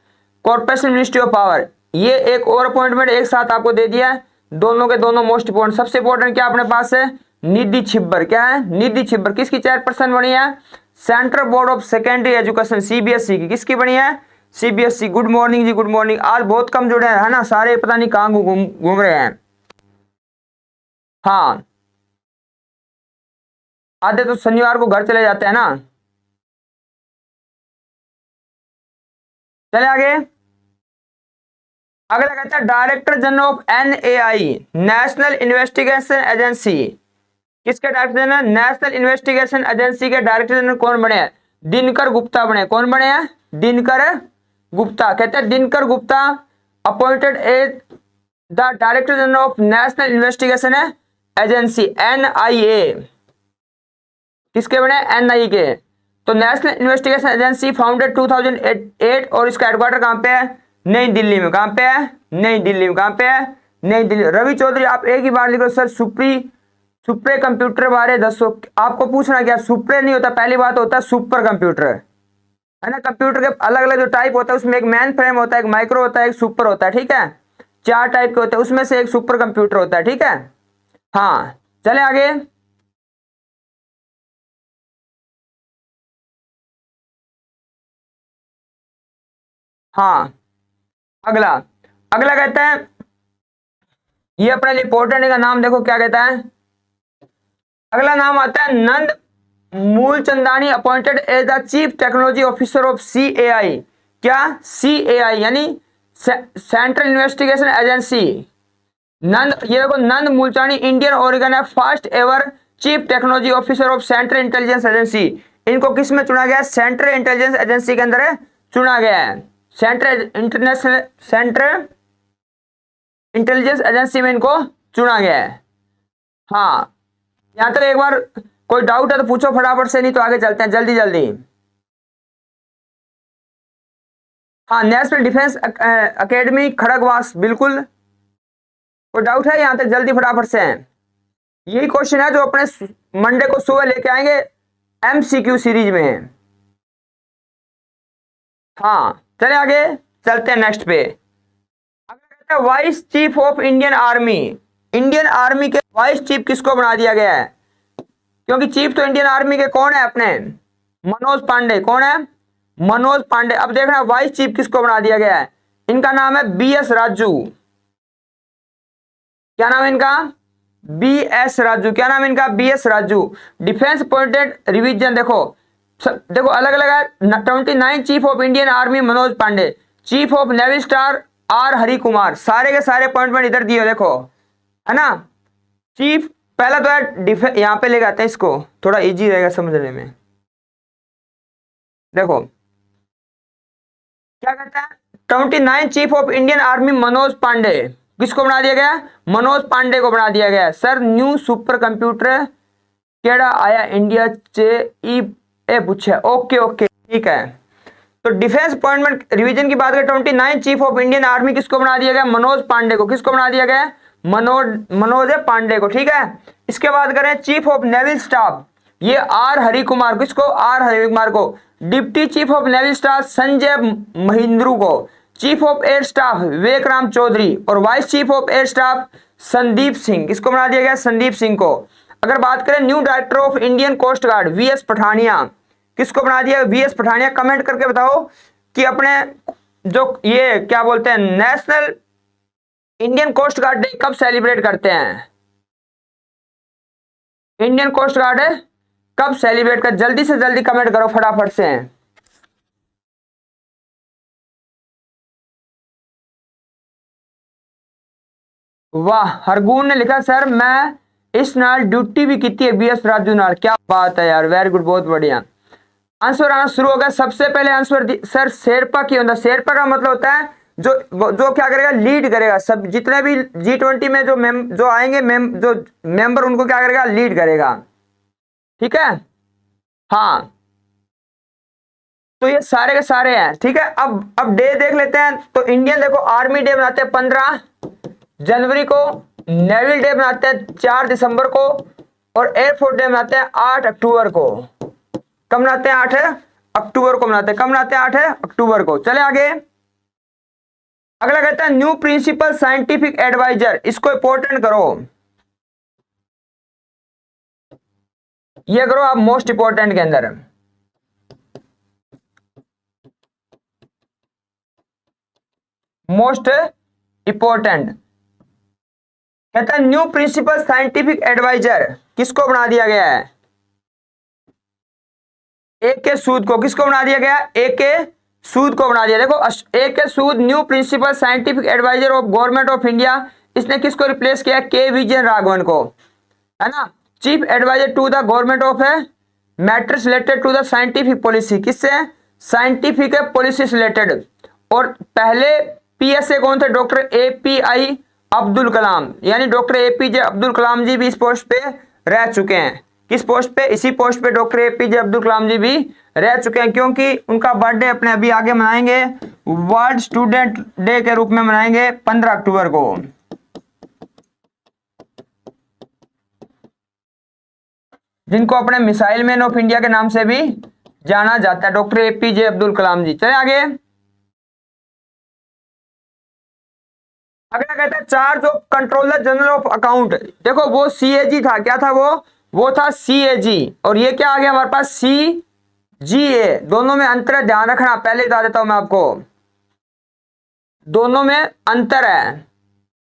A: corporation ministry of power. ये एक और अपॉइंटमेंट एक साथ आपको दे दिया है, दोनों के दोनों मोस्ट इंपोर्टेंट। सबसे इंपोर्टेंट क्या अपने पास है? निधि छिब्बर। क्या है? निधि छिब्बर। किसकी चेयरपर्सन बनी है? Central board of secondary education, CBSE की। किसकी बनी है? सीबीएसई। गुड मॉर्निंग जी, गुड मॉर्निंग। आज बहुत कम जुड़े हैं, है ना, सारे पता नहीं कहां घूम रहे हैं। हाँ, आधे तो शनिवार को घर चले जाते हैं ना। चले आगे। अगला कहता है director general of NAI, national investigation agency. किसके director general? National investigation agency के डायरेक्टर जनरल कौन बने हैं? दिनकर गुप्ता बने। कौन बने हैं? दिनकर गुप्ता। कहते हैं Dinkar Gupta appointed as the director general of National investigation Agency, NIA. किसके बने? एनआई के। तो नेशनल इन्वेस्टिगेशन एजेंसी फाउंडेड 2008 और इसका हेडक्वार्टर कहां पे है? नई दिल्ली में। कहां पे है? नई दिल्ली में। कहां पे है? नई दिल्ली। रवि चौधरी, आप एक ही बार लिखो सर सुप्रे कंप्यूटर बारे दसो। आपको पूछना क्या? सुप्रे नहीं होता, पहली बात होता है सुपर कंप्यूटर, है ना। कंप्यूटर के अलग अलग जो टाइप होता है उसमें एक मेन फ्रेम होता है, एक माइक्रो होता है, एक सुपर होता है, ठीक है। 4 टाइप के होते हैं, उसमें से एक सुपर कंप्यूटर होता है, ठीक है। हाँ, चले आगे। हाँ, अगला अगला कहता है, ये अपने लिए इंपॉर्टेंट का नाम देखो क्या कहता है। अगला नाम आता है Nand Mulchandani appointed as the chief technology officer of CAI. क्या? सीएआई यानी सेंट्रल इन्वेस्टिगेशन एजेंसी। नंद, ये देखो, नंद मूलचंदानी इंडियन ओरिजिन है, first ever chief technology officer of central intelligence agency. इनको किस में चुना गया? सेंट्रल इंटेलिजेंस एजेंसी के अंदर चुना गया है। सेंट्रल इंटेलिजेंस एजेंसी में इनको चुना गया है। हाँ, यहां तक एक बार कोई डाउट है तो पूछो फटाफट से, नहीं तो आगे चलते हैं जल्दी जल्दी। हाँ, नेशनल डिफेंस एकेडमी खड़गवास, बिल्कुल। कोई डाउट है यहां तक? जल्दी फटाफट से। यही क्वेश्चन है जो अपने मंडे को सुबह लेके आएंगे एमसीक्यू सीरीज में। हाँ, चले आगे, चलते हैं नेक्स्ट पे। अगला vice chief of Indian army. Indian army के वाइस चीफ किसको बना दिया गया है? क्योंकि चीफ तो इंडियन आर्मी के कौन है अपने? मनोज पांडे। कौन है? मनोज पांडे। अब देखना वाइस चीफ किसको बना दिया गया है। इनका नाम है बीएस राजू। क्या नाम है इनका? बीएस राजू। क्या नाम है इनका? BS Raju. Defence appointed revision देखो अलग अलग है। 29 chief of Indian Army Manoj Pande, chief of Navy star R Hari Kumar. सारे के सारे अपॉइंटमेंट इधर दिए देखो, है ना। चीफ पहला तो है यहां पे लेके आते हैं, इसको थोड़ा इजी रहेगा समझने में। देखो क्या कहता है, 29 chief of Indian Army Manoj Pande. किसको बना दिया गया? मनोज पांडे को बना दिया गया। सर न्यू सुपर कंप्यूटर केड़ा आया इंडिया चे ए पूछा। ओके ओके, ठीक है। तो डिफेंस अपॉइंटमेंट रिवीजन की बात करें, 29 चीफ ऑफ इंडियन आर्मी किसको बना दिया गया? मनोज पांडे को। किसको बना दिया गया? मनोज पांडे को, ठीक है। इसके बाद करें चीफ ऑफ नेवल स्टाफ, ये आर हरि कुमार। किसको? आर हरि कुमार को। Deputy chief of naval staff Sanjay Mahindru को। चीफ ऑफ एयर स्टाफ विवेक राम चौधरी और vice chief of air staff Sandeep Singh. किसको बना दिया गया? संदीप सिंह को। अगर बात करें new director of Indian Coast Guard VS Pathania, किसको बना दिया VS पठानिया? कमेंट करके बताओ कि अपने जो ये क्या बोलते हैं National Indian Coast Guard Day कब सेलिब्रेट करते हैं? इंडियन कोस्ट गार्ड कब सेलिब्रेट कर, जल्दी से जल्दी कमेंट करो फटाफट से। वाह, हरगून ने लिखा सर मैं इस नाल ड्यूटी भी की है BS राजू नाल। क्या बात है यार, वेरी गुड, बहुत बढ़िया। आंसर आना शुरू हो गया। सबसे पहले आंसर सर शेरपा की होता है। शेरपा का मतलब होता है जो क्या करेगा, लीड करेगा। सब जितने भी G20 में जो आएंगे जो मेंबर, उनको क्या करेगा, लीड करेगा। ठीक है, हाँ, तो ये सारे के सारे हैं। ठीक है, अब डे देख लेते हैं। तो इंडियन देखो आर्मी डे बनाते हैं 15 जनवरी को, नेवल डे बनाते हैं 4 दिसंबर को, और एयरफोर्स डे बनाते हैं 8 अक्टूबर को। कब मनाते हैं? 8 अक्टूबर को मनाते हैं। कब मनाते हैं? 8 अक्टूबर को। चले आगे। अगला कहता है न्यू प्रिंसिपल साइंटिफिक एडवाइजर। इसको इंपॉर्टेंट करो, ये करो आप मोस्ट इंपॉर्टेंट के अंदर। मोस्ट इंपॉर्टेंट कहता है न्यू प्रिंसिपल साइंटिफिक एडवाइजर किसको बना दिया गया है? AK सूद को। किसको बना दिया गया? AK सूद को बना दिया। देखो AK Sood new principal scientific adviser of Government of India. इसने किसको रिप्लेस किया? K विजयन राघवन को, है ना। Chief adviser to the government of matters related to the scientific policy. किससे? Scientific policy related. और पहले PSA कौन थे? डॉक्टर API अब्दुल कलाम, यानी डॉक्टर APJ अब्दुल कलाम जी भी इस पोस्ट पे रह चुके हैं। किस पोस्ट पे? इसी पोस्ट पे डॉक्टर APJ अब्दुल कलाम जी भी रह चुके हैं, क्योंकि उनका बर्थडे अपने अभी आगे मनाएंगे, वर्ल्ड स्टूडेंट डे के रूप में मनाएंगे 15 अक्टूबर को। जिनको अपने मिसाइल मैन ऑफ इंडिया के नाम से भी जाना जाता है, डॉक्टर APJ अब्दुल कलाम जी। चले आगे। अगला कहता है charge of controller general of account. देखो वो CAG था। क्या था वो था CAG, और ये क्या आ गया हमारे पास? CGA। दोनों में अंतर है, ध्यान रखना, पहले बता देता हूं मैं आपको, दोनों में अंतर है।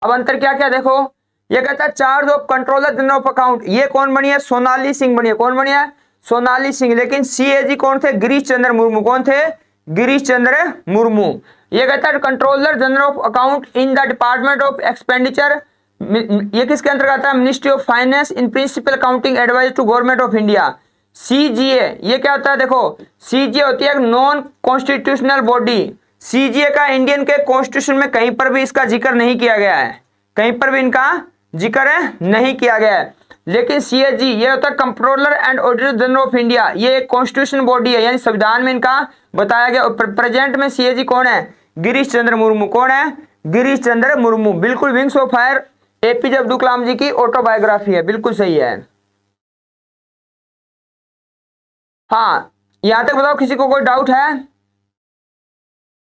A: अब अंतर क्या क्या देखो, ये कहता है charge of controller general of account, ये कौन बनी है? सोनाली सिंह बनी है। कौन बनी है? सोनाली सिंह। लेकिन CAG कौन थे? गिरीश चंद्र मुर्मू। कौन थे? गिरीश चंद्र मुर्मू। ये कहता है controller general of account in the department of expenditure. ये किसके अंतर्गत आता है? Ministry of Finance in principal accounting adviser to Government of India. CGA ये क्या होता है? देखो CGA होती है एक नॉन कॉन्स्टिट्यूशनल बॉडी। CGA का इंडियन के कॉन्स्टिट्यूशन में कहीं पर भी इसका जिक्र नहीं किया गया है, कहीं पर भी इनका जिक्र नहीं किया गया है। लेकिन CAG ये होता है controller and auditor general of India. ये एक कॉन्स्टिट्यूशन बॉडी है, यानी संविधान में इनका बताया गया। प्रेजेंट में CAG कौन है? गिरीश चंद्र मुर्मू। कौन है? गिरीश चंद्र मुर्मू। बिल्कुल wings of fire APJ Abdul Kalam ji की ऑटोबायोग्राफी है, बिल्कुल सही है। हाँ, यहां तक बताओ किसी को कोई डाउट है?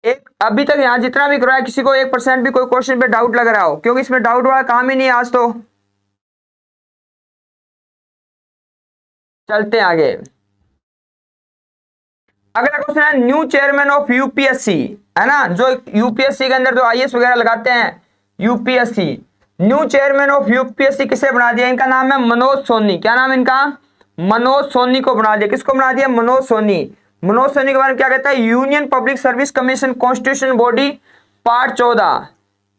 A: एक अभी तक यहां जितना भी कराया, किसी को 1% भी कोई क्वेश्चन पे डाउट लग रहा हो? क्योंकि इसमें डाउट वाला काम ही नहीं है आज तो। चलते हैं आगे। अगला क्वेश्चन है न्यू चेयरमैन ऑफ UPSC, है ना, जो UPSC के अंदर जो IAS वगैरह लगाते हैं UPSC। New chairman of UPSC किसे बना दिया? इनका नाम है मनोज सोनी। क्या नाम इनका? मनोज सोनी को बना दिया। किसको बना दिया? मनोज सोनी। मनोज सोनी के बारे में क्या कहता है? Union public service commission constitution body part 14।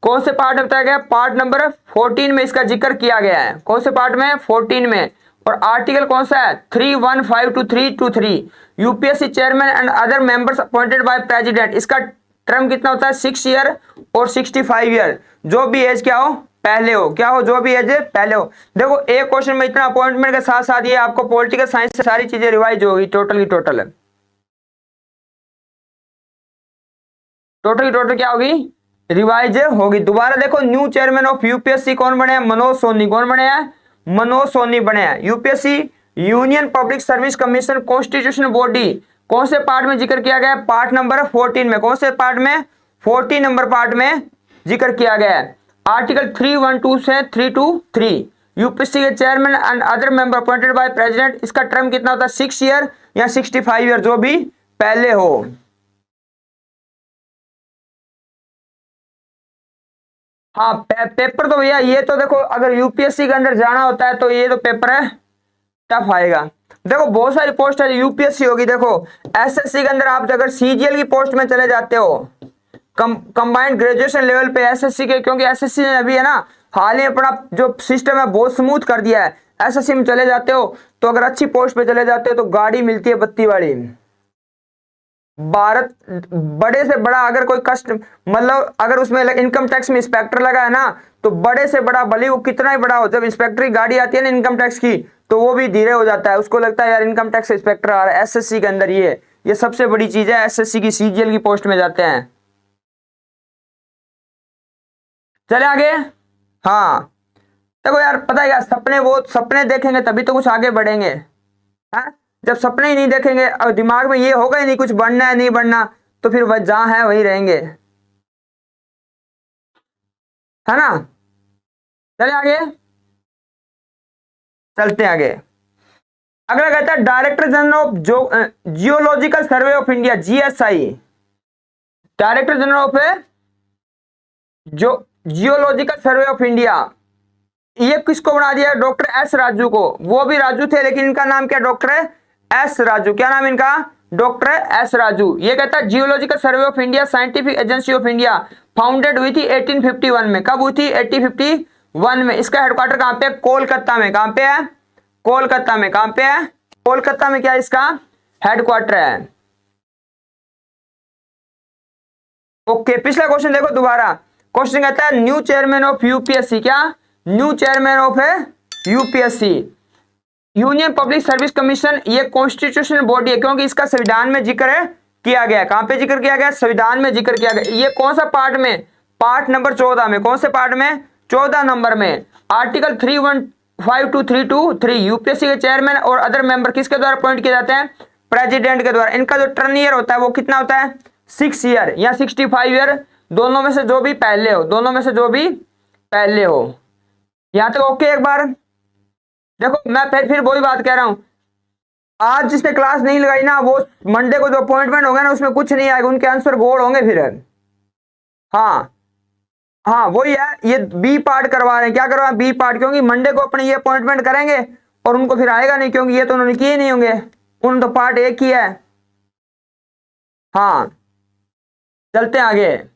A: कौन से पार्ट में बताया गया? पार्ट नंबर 14 में इसका जिक्र किया गया है। कौन से पार्ट में? 14 में। और आर्टिकल कौन सा है? 315 to 323। UPSC chairman and other members appointed by president. इसका टर्म कितना होता है? 6 ईयर और 65 ईयर। जो भी एज क्या हो पहले हो, क्या हो? जो भी एज पहले हो। देखो एक क्वेश्चन में इतना अपॉइंटमेंट के साथ साथ ये आपको पॉलिटिकल साइंस से सारी चीजें रिवाइज होगी, टोटल की टोटल क्या होगी? रिवाइज होगी। दोबारा देखो न्यू चेयरमैन ऑफ UPSC कौन बने हैं? मनोज सोनी। कौन बने हैं? मनोज सोनी बने हैं। UPSC union public service commission constitution body कौन से पार्ट में जिक्र किया गया है? पार्ट नंबर 14 में। कौन से पार्ट में? 14 नंबर पार्ट में जिक्र किया गया है। आर्टिकल 312 से 323। UPSC के chairman and other member appointed by president. इसका टर्म कितना होता है? 6 ईयर या 65 ईयर, जो भी पहले हो। हाँ पेपर तो भैया ये तो देखो, अगर यूपीएससी के अंदर जाना होता है तो ये तो पेपर है टफ आएगा। देखो बहुत सारी पोस्ट है, यूपीएससी होगी, देखो एसएससी के अंदर आप अगर सीजीएल की पोस्ट में चले जाते हो, कंबाइंड ग्रेजुएशन लेवल पे एसएससी के, क्योंकि एसएससी ने अभी है ना हाल ही अपना जो सिस्टम है बहुत स्मूथ कर दिया है, एसएससी में चले जाते हो तो अगर अच्छी पोस्ट पे चले जाते हो तो गाड़ी मिलती है बत्ती वाली। भारत बड़े से बड़ा अगर कोई कष्ट, मतलब अगर उसमें इनकम टैक्स में इंस्पेक्टर लगा है ना, तो बड़े से बड़ा भले वो कितना ही बड़ा हो, जब इंस्पेक्टर की गाड़ी आती है ना इनकम टैक्स की, तो वो भी धीरे हो जाता है, उसको लगता है यार इनकम टैक्स इंस्पेक्टर आ रहा है। एसएससी के अंदर ये सबसे बड़ी चीज है, एसएससी की सीजीएल की पोस्ट में जाते हैं। चले आगे। हाँ देखो यार पता है क्या, सपने वो सपने देखेंगे तभी तो कुछ आगे बढ़ेंगे। हाँ जब सपने ही नहीं देखेंगे और दिमाग में ये होगा ही नहीं कुछ बनना है नहीं बनना, तो फिर वह जहां है वहीं रहेंगे, है ना। चले आगे, चलते हैं आगे। अगला कहता है director general of geological survey of India, GSI, director general of जो जियोलॉजिकल सर्वे ऑफ इंडिया, ये किसको बना दिया? डॉक्टर एस राजू को। वो भी राजू थे लेकिन इनका नाम क्या? Doctor S Raju. क्या नाम इनका? Doctor S Raju. ये कहता है geological survey of India scientific agency of India, founded हुई थी 1851 में। कब हुई थी? 1851 में। इसका हेडक्वार्टर कहां पे? कोलकाता में। कहां पे है? कोलकाता में। कहां पे है? कोलकाता में। क्या इसका हेडक्वार्टर है? ओके पिछला क्वेश्चन देखो दोबारा। क्वेश्चन कहता है न्यू चेयरमैन ऑफ यूपीएससी। क्या? न्यू चेयरमैन ऑफ है UPSC, union public service commission. ये कॉन्स्टिट्यूशनल बॉडी है क्योंकि इसका संविधान में जिक्र है किया गया। कहां पे जिक्र किया गया? संविधान में जिक्र किया गया। ये कौन सा पार्ट में? पार्ट नंबर 14 में। कौन से पार्ट में? 14 नंबर में। आर्टिकल 3152323। यूपीएससी के चेयरमैन और अदर मेंबर किसके द्वारा अपॉइंट किए जाते हैं? प्रेसिडेंट के द्वारा। इनका जो टर्न ईयर होता है वो कितना होता है? 6 ईयर या 65 ईयर, दोनों में से जो भी पहले हो। दोनों में से जो भी पहले हो। यहां तक ओके। एक बार देखो मैं फिर वही बात कह रहा हूं, आज जिसने क्लास नहीं लगाई ना वो मंडे को जो अपॉइंटमेंट होगा ना उसमें कुछ नहीं आएगा, उनके आंसर गोल होंगे फिर। हाँ हाँ वही है, ये बी पार्ट करवा रहे हैं। क्या करवा? बी पार्ट, क्योंकि मंडे को अपने ये अपॉइंटमेंट करेंगे और उनको फिर आएगा नहीं क्योंकि ये तो उन्होंने किए नहीं होंगे, उन्होंने तो पार्ट एक ही है। हाँ चलते हैं आगे।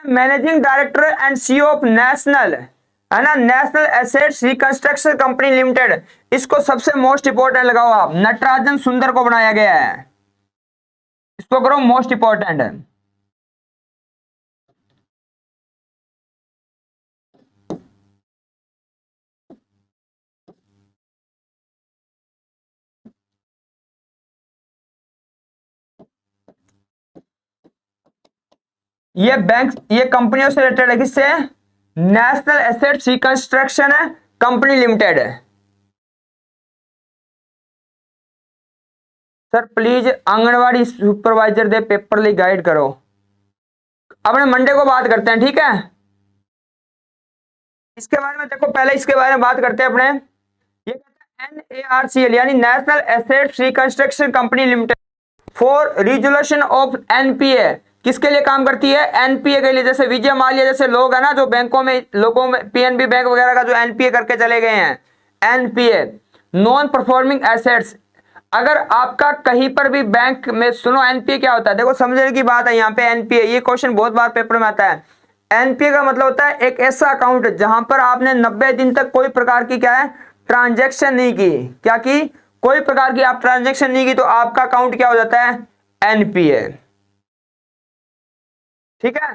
A: Managing director and CEO of national, है ना, national assets reconstruction company limited. इसको सबसे मोस्ट इंपोर्टेंट लगाओ आप, नटराजन सुंदर को बनाया गया है। इसको करो मोस्ट इंपोर्टेंट है। ये बैंक, ये कंपनियों से रिलेटेड है। किससे? National assets reconstruction company limited है। सर प्लीज आंगनवाड़ी सुपरवाइजर दे पेपरली गाइड करो। अपने मंडे को बात करते हैं, ठीक है? इसके बारे में देखो, पहले इसके बारे में बात करते हैं अपने। ये कहता है NARCL यानी national assets reconstruction company limited for resolution of NPA. किसके लिए काम करती है? एनपीए के लिए। जैसे विजय माल्या जैसे लोग है ना जो बैंकों में, लोगों में पीएनबी बैंक वगैरह का जो एनपीए करके चले गए हैं, एनपीए नॉन परफॉर्मिंग एसेट्स। अगर आपका कहीं पर भी बैंक में, सुनो एनपीए क्या होता है, देखो समझने की बात है यहाँ पे। एनपीए ये क्वेश्चन बहुत बार पेपर में आता है। एनपीए का मतलब होता है एक ऐसा अकाउंट जहां पर आपने 90 दिन तक कोई प्रकार की क्या है ट्रांजैक्शन नहीं की। क्या की? कोई प्रकार की आप ट्रांजैक्शन नहीं की तो आपका अकाउंट क्या हो जाता है? एनपीए। ठीक है?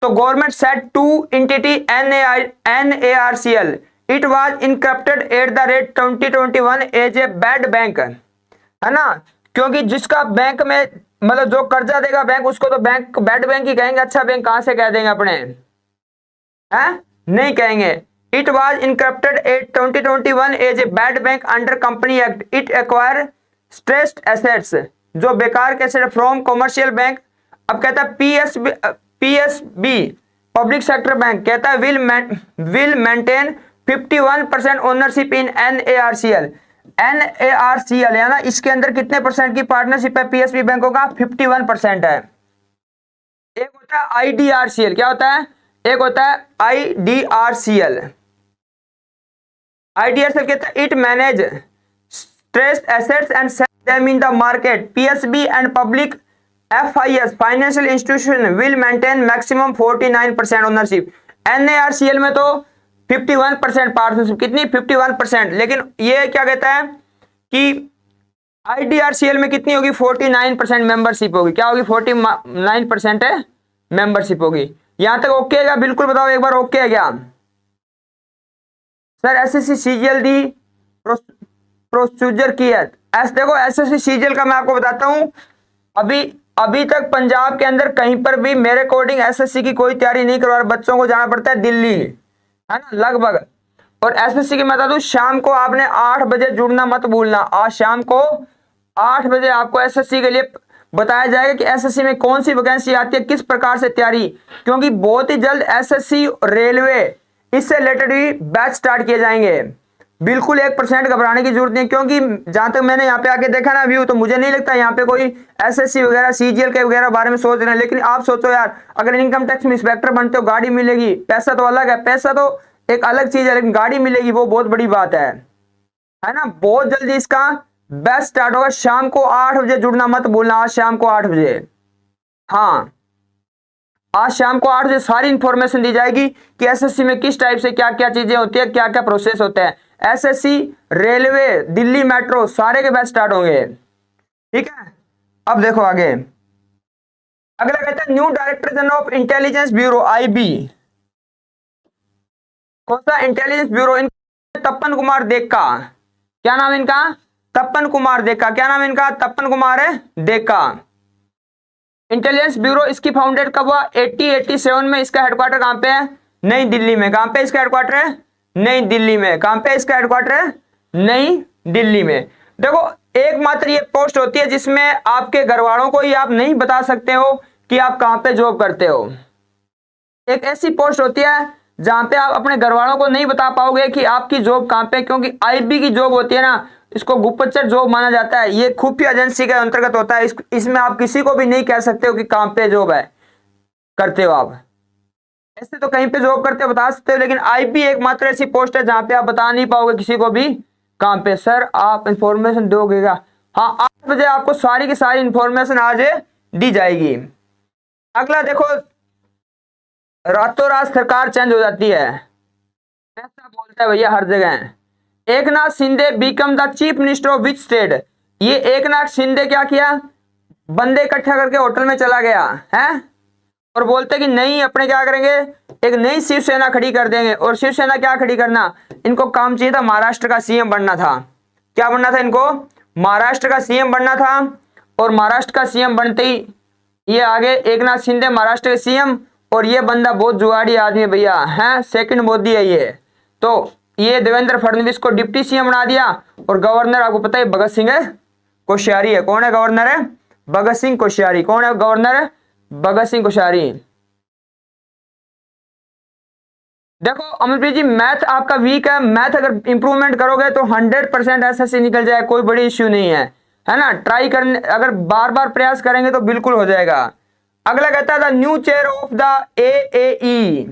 A: तो government set to entity NARCL, it was incorporated at the rate 2021 as a bad bank, है ना। क्योंकि जिसका बैंक में मतलब जो कर्जा देगा बैंक, उसको तो बैंक बैड बैंक ही कहेंगे। अच्छा बैंक कहां से कह देंगे अपने? हैं? नहीं कहेंगे। It was incorporated at 2021 as a bad bank under company act. It acquire stressed assets, जो बेकार के एसेट फ्रॉम कॉमर्शियल बैंक। अब कहता है PSB पब्लिक सेक्टर बैंक, कहता है will maintain 51% ownership in NARCL। NARCL है ना, इसके अंदर कितने परसेंट की पार्टनरशिप है PSB बैंकों का? 51% है। एक होता है IDRCL, क्या होता है? एक होता है IDRCL। IDRCL कहता है it manage stressed assets and sell them in the market. PSB and public FIS financial institution will maintain maximum 49% ownership. NARCL में तो 51% पार्टनरशिप, कितनी? 51%। लेकिन ये क्या कहता है कि IDRCL में कितनी होगी? 49% मेंबरशिप होगी। क्या होगी? 49% है मेंबरशिप होगी। यहां तक ओके है क्या? बिल्कुल बताओ एक बार, ओके है क्या सर? SSC CGL दी प्रोसीजर की है। देखो SSC CGL का मैं आपको बताता हूं, अभी तक पंजाब के अंदर कहीं पर भी मेरे अकॉर्डिंग SSC की कोई तैयारी नहीं करवा रहा। बच्चों को जाना पड़ता है दिल्ली, है ना, लगभग। और SSC की मैं बता दूं, शाम को आपने 8 बजे जुड़ना मत भूलना। आज शाम को 8 बजे आपको SSC के लिए बताया जाएगा कि SSC में कौन सी वैकेंसी आती है, किस प्रकार से तैयारी, क्योंकि बहुत ही जल्द SSC रेलवे इससे रिलेटेड भी बैच स्टार्ट किए जाएंगे। बिल्कुल 1% घबराने की जरूरत नहीं, क्योंकि जहां तक मैंने यहाँ पे आके देखा ना व्यू, तो मुझे नहीं लगता यहाँ पे कोई SSC वगैरह CGL के वगैरह बारे में सोच रहे हैं। लेकिन आप सोचो यार, अगर इनकम टैक्स में इंस्पेक्टर बनते हो, गाड़ी मिलेगी, पैसा तो अलग है, पैसा तो एक अलग चीज है, लेकिन गाड़ी मिलेगी वो बहुत बड़ी बात है ना। बहुत जल्दी इसका बैच स्टार्ट होगा। शाम को 8 बजे जुड़ना मत भूलना, आज शाम को 8 बजे। हाँ, आज शाम को 8 बजे सारी इंफॉर्मेशन दी जाएगी कि SSC में किस टाइप से क्या क्या चीजें होती है, क्या क्या प्रोसेस होता है। SSC, रेलवे, दिल्ली मेट्रो, सारे के बैच स्टार्ट होंगे। ठीक है, अब देखो आगे। अगला कहता है new director general of intelligence bureau IB। कौन सा इंटेलिजेंस ब्यूरो? तपन कुमार देक्का। क्या नाम इनका? तपन कुमार देक्का। क्या नाम इनका? तपन कुमार है देक्का। इंटेलिजेंस ब्यूरो इसकी फाउंडेड कब हुआ? 87 में। इसका हेडक्वार्टर कहां पे है? नई दिल्ली में। कहां पे इसका हेडक्वार्टर है? नई दिल्ली में। कहां पे इसका हेडक्वार्टर है? नई दिल्ली में। देखो, एकमात्र ये पोस्ट होती है जिसमें आपके घर वालों को ही आप नहीं बता सकते हो कि आप कहां पे जॉब करते हो। एक ऐसी पोस्ट होती है जहां पे आप अपने घर वालों को नहीं बता पाओगे कि आपकी जॉब कहां पे, क्योंकि IB की जॉब होती है ना, इसको गुप्तचर जॉब माना जाता है। ये खुफिया एजेंसी के अंतर्गत होता है। इसमें आप किसी को भी नहीं कह सकते हो कि कहां पे जॉब है करते हो आप। ऐसे तो कहीं पे जॉब करते हो बता सकते हो, लेकिन IB एकमात्र ऐसी पोस्ट है जहां पे आप बता नहीं पाओगे किसी को भी कहां पे। सर आप इंफॉर्मेशन दोगे क्या? हाँ, 8 बजे आपको सारी की सारी इंफॉर्मेशन आज दी जाएगी। अगला देखो, रातों रात सरकार चेंज हो जाती है, ऐसा बोलता है भैया हर जगह। Eknath Shinde become the chief minister of which state? ये एकनाथ शिंदे क्या किया? बंदे इकट्ठा करके होटल में चला गया है और बोलते कि नहीं, अपने क्या करेंगे, एक नई शिवसेना खड़ी कर देंगे। और शिवसेना क्या खड़ी करना, इनको काम चाहिए था, महाराष्ट्र का CM बनना था। क्या बनना था इनको? महाराष्ट्र का CM बनना था। और महाराष्ट्र का CM बनते ही ये आगे एकनाथ शिंदे महाराष्ट्र के CM, और ये बंदा बहुत जुगाड़ी आदमी है भैया, है सेकंड मोदी है ये। तो ये देवेंद्र फडणवीस को डिप्टी CM बना दिया। और गवर्नर आपको पता है भगत सिंह कोश्यारी है। कौन है गवर्नर? है भगत सिंह कोश्यारी। कौन है गवर्नर? भगत सिंह कोश्यारी। देखो अमरप्रीत जी, मैथ आपका वीक है। मैथ अगर इंप्रूवमेंट करोगे तो 100% SSC निकल जाए, कोई बड़ी इश्यू नहीं है ना। ट्राई करने, अगर बार बार प्रयास करेंगे तो बिल्कुल हो जाएगा। अगला कहता है the new chair of the AAE।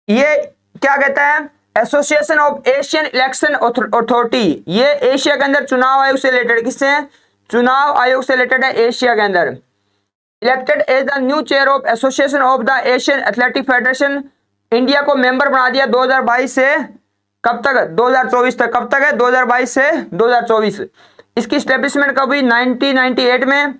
A: ये क्या कहता है? Association of Asian election authority. ये एशिया के अंदर चुनाव आयोग से रिलेटेड, किससे? चुनाव आयोग से रिलेटेड है एशिया के अंदर। Elected as the new chair of Association of the Asian Athletic Federation. India को मेंबर बना दिया 2022 से कब तक? 2024 तक। कब तक है? 2022 से 2024। इसकी स्टेब्लिशमेंट कब हुई? 1998 में।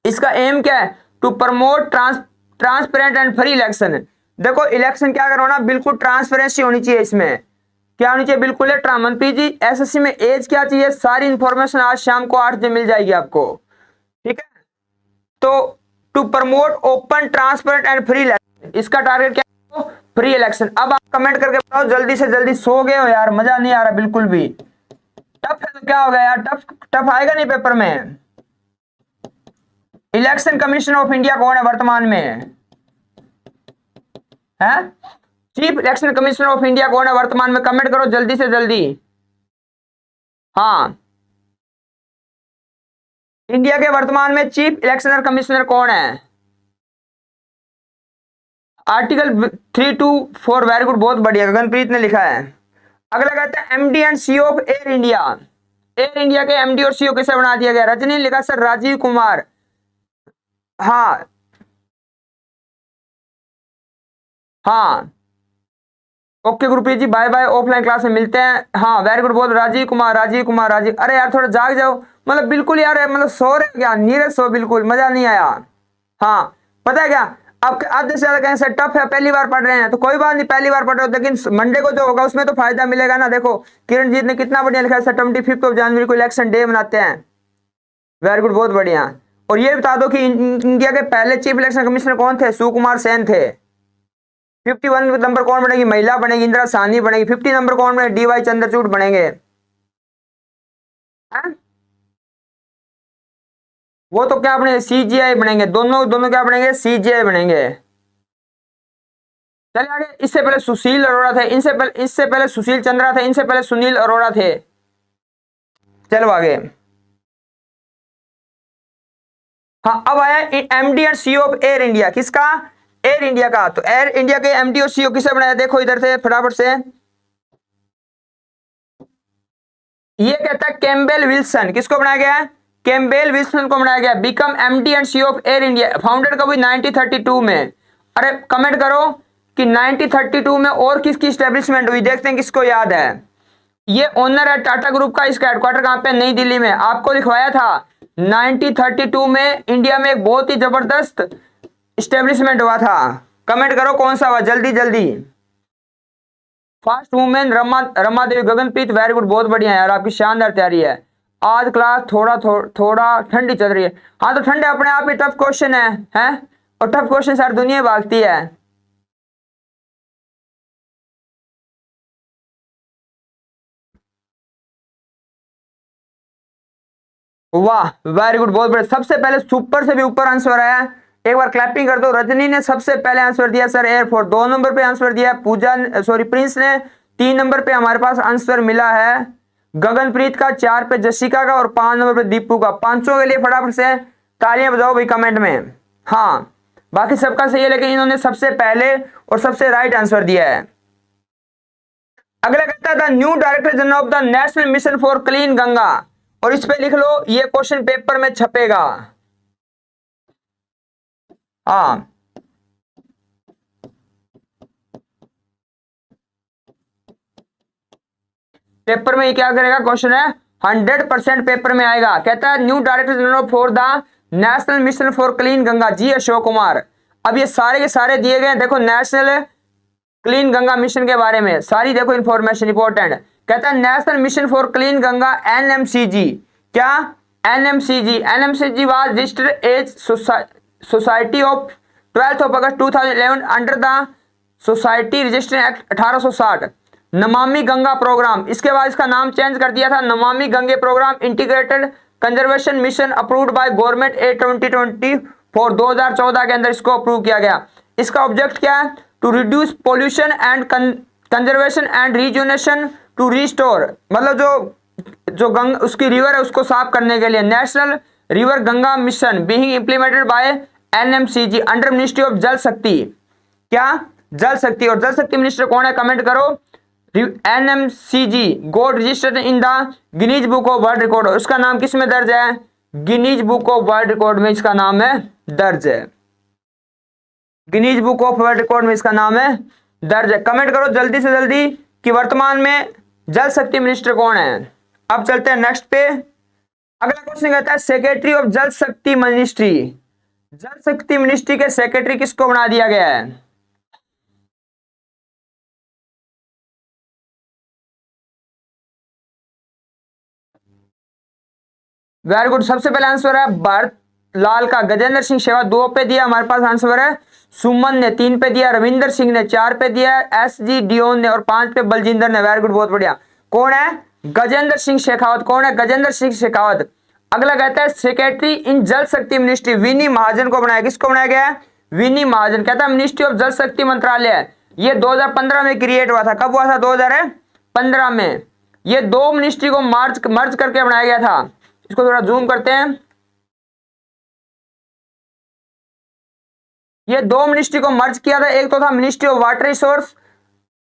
A: इसका एम क्या है? To promote transparent and free election. देखो इलेक्शन क्या करवाना, बिल्कुल ट्रांसपेरेंसी होनी चाहिए। इसमें क्या होनी चाहिए? बिल्कुल है। मनप्रीत जी, SSC में एज क्या चाहिए? सारी इंफॉर्मेशन आज शाम को 8 बजे मिल जाएगी आपको। ठीक है, तो to promote open transparent and free election, इसका टारगेट क्या है? Free election. अब आप कमेंट करके बताओ, जल्दी से जल्दी। सो गए हो यार, मजा नहीं आ रहा बिल्कुल भी। टफ है तो क्या हो गया यार, टफ आएगा नहीं पेपर में। इलेक्शन कमीशन ऑफ इंडिया कौन है वर्तमान में? है chief election commissioner of India कौन है वर्तमान में? कमेंट करो जल्दी से जल्दी। हाँ, इंडिया के वर्तमान में चीफ इलेक्शन कमिश्नर कौन है? आर्टिकल 324, वेरी गुड, बहुत बढ़िया, गगनप्रीत ने लिखा है। अगला कहता है MD and CEO of air India. Air India के एमडी और सीईओ किसे बना दिया गया? रजनी ने लिखा सर राजीव कुमार। हाँ हाँ, ओके गुरप्रीत जी, बाय बाय, ऑफलाइन क्लास में मिलते हैं। हाँ वेरी गुड, बहुत, राजीव कुमार, राजीव कुमार, राजीव। अरे यार थोड़ा जाग जाओ, मतलब बिल्कुल यार, मतलब सो रहे क्या, नीरज सो, बिल्कुल मजा नहीं आया। हाँ, पता है क्या, अब आधे से ज्यादा कहें सर टफ है, पहली बार पढ़ रहे हैं, तो कोई बात नहीं, पहली बार पढ़ रहे हो, लेकिन मंडे को जो होगा उसमें तो फायदा मिलेगा ना। देखो किरणजीत ने कितना बढ़िया लिखा है सर, 25 ऑफ जनवरी को इलेक्शन डे मनाते हैं। वेरी गुड, बहुत बढ़िया। और ये बता दो कि इंडिया के पहले चीफ इलेक्शन कमिश्नर कौन थे? सुकुमार सेन थे। 51 नंबर कौन बनेगी? महिला बनेगी, इंदिरा साहनी बनेगी। 50 नंबर कौन बनेगी? डीवाई चंद्रचूड़ बनेंगे। है? वो तो क्या बनेंगे? सीजीआई बनेंगे, दोनों दोनों क्या बनेंगे? सीजीआई बनेंगे। चलिए आगे, इससे पहले सुशील अरोड़ा थे, इससे पहले सुशील चंद्रा थे, इनसे पहले सुनील अरोड़ा थे। चलो आगे। हाँ, अब आया MD and CEO of air India, किसका? एयर इंडिया का। तो एयर इंडिया के एमडी और सीईओ किसे बनाया? देखो इधर से फटाफट से, ये कहता है कैम्बेल विल्सन। किसको बनाया गया है? कैम्बेल विल्सन को बनाया गया। Become MD and CEO of air India, founded कब हुई? 1932 में। अरे कमेंट करो कि 1932 में और किसकी स्टैब्लिशमेंट हुई, देखते हैं किसको याद है। ये ओनर है टाटा ग्रुप का, इसका हेडक्वार्टर कहां पे? नई दिल्ली में। आपको लिखवाया था 1932 में इंडिया में एक बहुत ही जबरदस्त स्टैब्लिशमेंट हुआ था। कमेंट करो कौन सा हुआ, जल्दी जल्दी। First women Rama Devi. Gaganpreet very good, बहुत बढ़िया यार, आपकी शानदार तैयारी है। आज क्लास थोड़ा ठंडी चल रही है। हाँ तो ठंडे अपने आप ही टफ क्वेश्चन है? और टफ क्वेश्चन सारी दुनिया भागती है। वाह वेरी गुड, बहुत बढ़िया। सबसे पहले सुपर से भी ऊपर आंसर आया, एक बार क्लैपिंग कर दो। रजनी ने सबसे पहले आंसर दिया सर एयरफोर्स, 2 नंबर पे आंसर दिया। प्रिंस ने 3 नंबर पे हमारे पास आंसर मिला है। गगनप्रीत का 4 पे, जसिका का, और 5 नंबर पे दीपू का। पांचों के लिए फटाफट से तालियां बजाओ भाई कमेंट में। हाँ बाकी सबका सही है, लेकिन इन्होंने सबसे पहले और सबसे राइट आंसर दिया है। अगला कहता है the new director general of the national mission for clean Ganga, और इस पे लिख लो, ये क्वेश्चन पेपर में छपेगा। हाँ, पेपर में क्या करेगा? क्वेश्चन है 100% पेपर में आएगा। कहता है new director general for the national mission for clean Ganga, G Ashok Kumar. अब ये सारे के सारे दिए गए, देखो नेशनल क्लीन गंगा मिशन के बारे में सारी देखो इंफॉर्मेशन इंपॉर्टेंट। कहता है national mission for clean Ganga NMCG. क्या? NMCG was registered as society of 12 August 2011 under the society registration act 1860। Namami Ganga programme, इसके बाद इसका नाम चेंज कर दिया था Namami Gange programme integrated conservation mission approved by government a 2024। 2014 के अंदर इसको अप्रूव किया गया। इसका ऑब्जेक्ट क्या है? To reduce pollution and conservation and rejuvenation to restore, मतलब जो गंगा उसकी रिवर है उसको साफ करने के लिए। National river Ganga mission being implemented bye NMCG under ministry of जल शक्ति। क्या? जल शक्ति। और जल शक्ति मिनिस्टर कौन है? कमेंट करो। NMCG got registered in the Guinness book of world record, उसका नाम किस में दर्ज है? Guinness book of world record में इसका नाम है दर्ज है। Guinness book of world record में इसका नाम है दर्ज है। कमेंट करो जल्दी से जल्दी कि वर्तमान में जल शक्ति मिनिस्टर कौन है। अब चलते हैं नेक्स्ट पे। अगला क्वेश्चन कहता है सेक्रेटरी ऑफ जल शक्ति मिनिस्ट्री। जल शक्ति मिनिस्ट्री के सेक्रेटरी किसको बना दिया गया है? वेरी गुड, सबसे पहले आंसर है भारत लाल का। गजेंद्र सिंह शेखावत 2 पे दिया, हमारे पास आंसर है। सुमन ने 3 पे दिया, रविंदर सिंह ने 4 पे दिया, एसजी डियोन ने, और 5 पे बलजिंदर ने। वेरी गुड, बहुत बढ़िया। कौन है? गजेंद्र सिंह शेखावत। कौन है? गजेंद्र सिंह शेखावत। अगला कहता है सेक्रेटरी इन जल शक्ति मिनिस्ट्री विनी महाजन को बनाया। किसको बनाया गया है? विनी महाजन। कहता है मिनिस्ट्री ऑफ जल शक्ति मंत्रालय ये 2015 में क्रिएट हुआ था। कब हुआ था? 2015 में। ये दो मिनिस्ट्री को मर्ज करके बनाया गया था। इसको थोड़ा जूम करते हैं। ये दो मिनिस्ट्री को मर्ज किया था। एक तो था मिनिस्ट्री ऑफ वाटर रिसोर्स,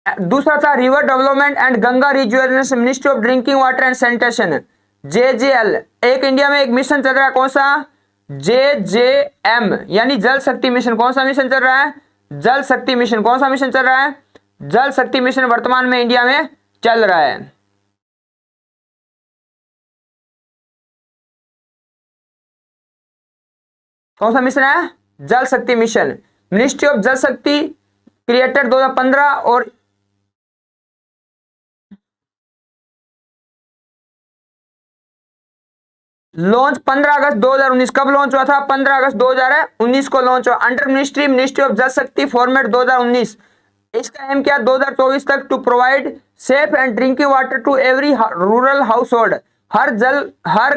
A: दूसरा था river development and Ganga rejuvenation, ministry of drinking water and sanitation, JJL। एक इंडिया में एक मिशन चल रहा है, कौन सा? JJM, यानी जल शक्ति मिशन। कौन सा मिशन चल रहा है? जल शक्ति मिशन। कौन सा मिशन चल रहा है? जल शक्ति मिशन वर्तमान में इंडिया में चल रहा है। कौन सा मिशन है? जल शक्ति मिशन। मिनिस्ट्री ऑफ जल शक्ति क्रिएटेड 2015 और लॉन्च 15 अगस्त 2019। कब लॉन्च हुआ था? 15 अगस्त 2019 को लॉन्च हुआ। अंडर मिनिस्ट्री ऑफ जल शक्ति फॉर्मेट 2019। इसका एम क्या? 2024 तक to provide safe and drinking water to every rural हाउस होल्ड, हर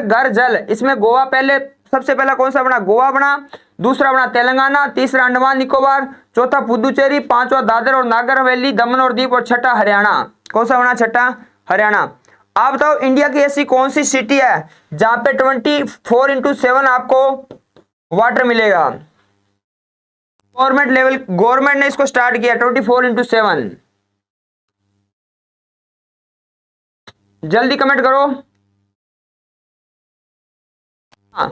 A: घर जल। इसमें गोवा पहले, सबसे पहला कौन सा बना? गोवा बना, दूसरा बना तेलंगाना, तीसरा अंडमान निकोबार, चौथा पुदुचेरी, पांचवा दादर और नागर हवेली, दमन और दीव और छठा हरियाणा। कौन सा बना? छठा हरियाणा। आप बताओ इंडिया की ऐसी कौन सी सिटी है जहां पे 24/7 आपको वाटर मिलेगा? गवर्नमेंट ने इसको स्टार्ट किया 24/7। जल्दी कमेंट करो। हाँ,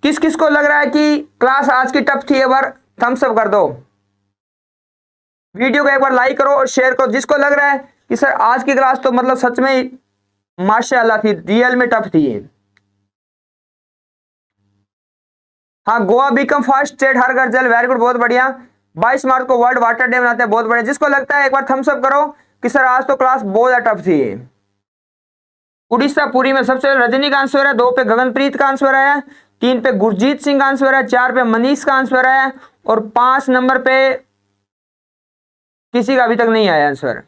A: किस किस को लग रहा है कि क्लास आज की टफ थी? एक बार थम्स अप कर दो। वीडियो को एक बार लाइक करो और शेयर करो। जिसको लग रहा है कि सर आज की क्लास तो मतलब सच में माशाल्लाह थी, रियल में टफ थी। हाँ, गोवा बिकम फर्स्ट स्टेट हर घर जल, वेरी गुड, बहुत बढ़िया। 22 मार्च को वर्ल्ड वाटर डे मनाते हैं, बहुत बढ़िया। जिसको लगता है एक बार थम्स अप करो कि सर आज तो क्लास बहुत ज्यादा टफ थी। उड़ीसा पुरी में सबसे रजनी का आंसर है, 2 पे गगनप्रीत का आंसर है, 3 पे गुरजीत सिंह का आंसर है, 4 पे मनीष का आंसर है और 5 नंबर पे किसी का अभी तक नहीं आया answer.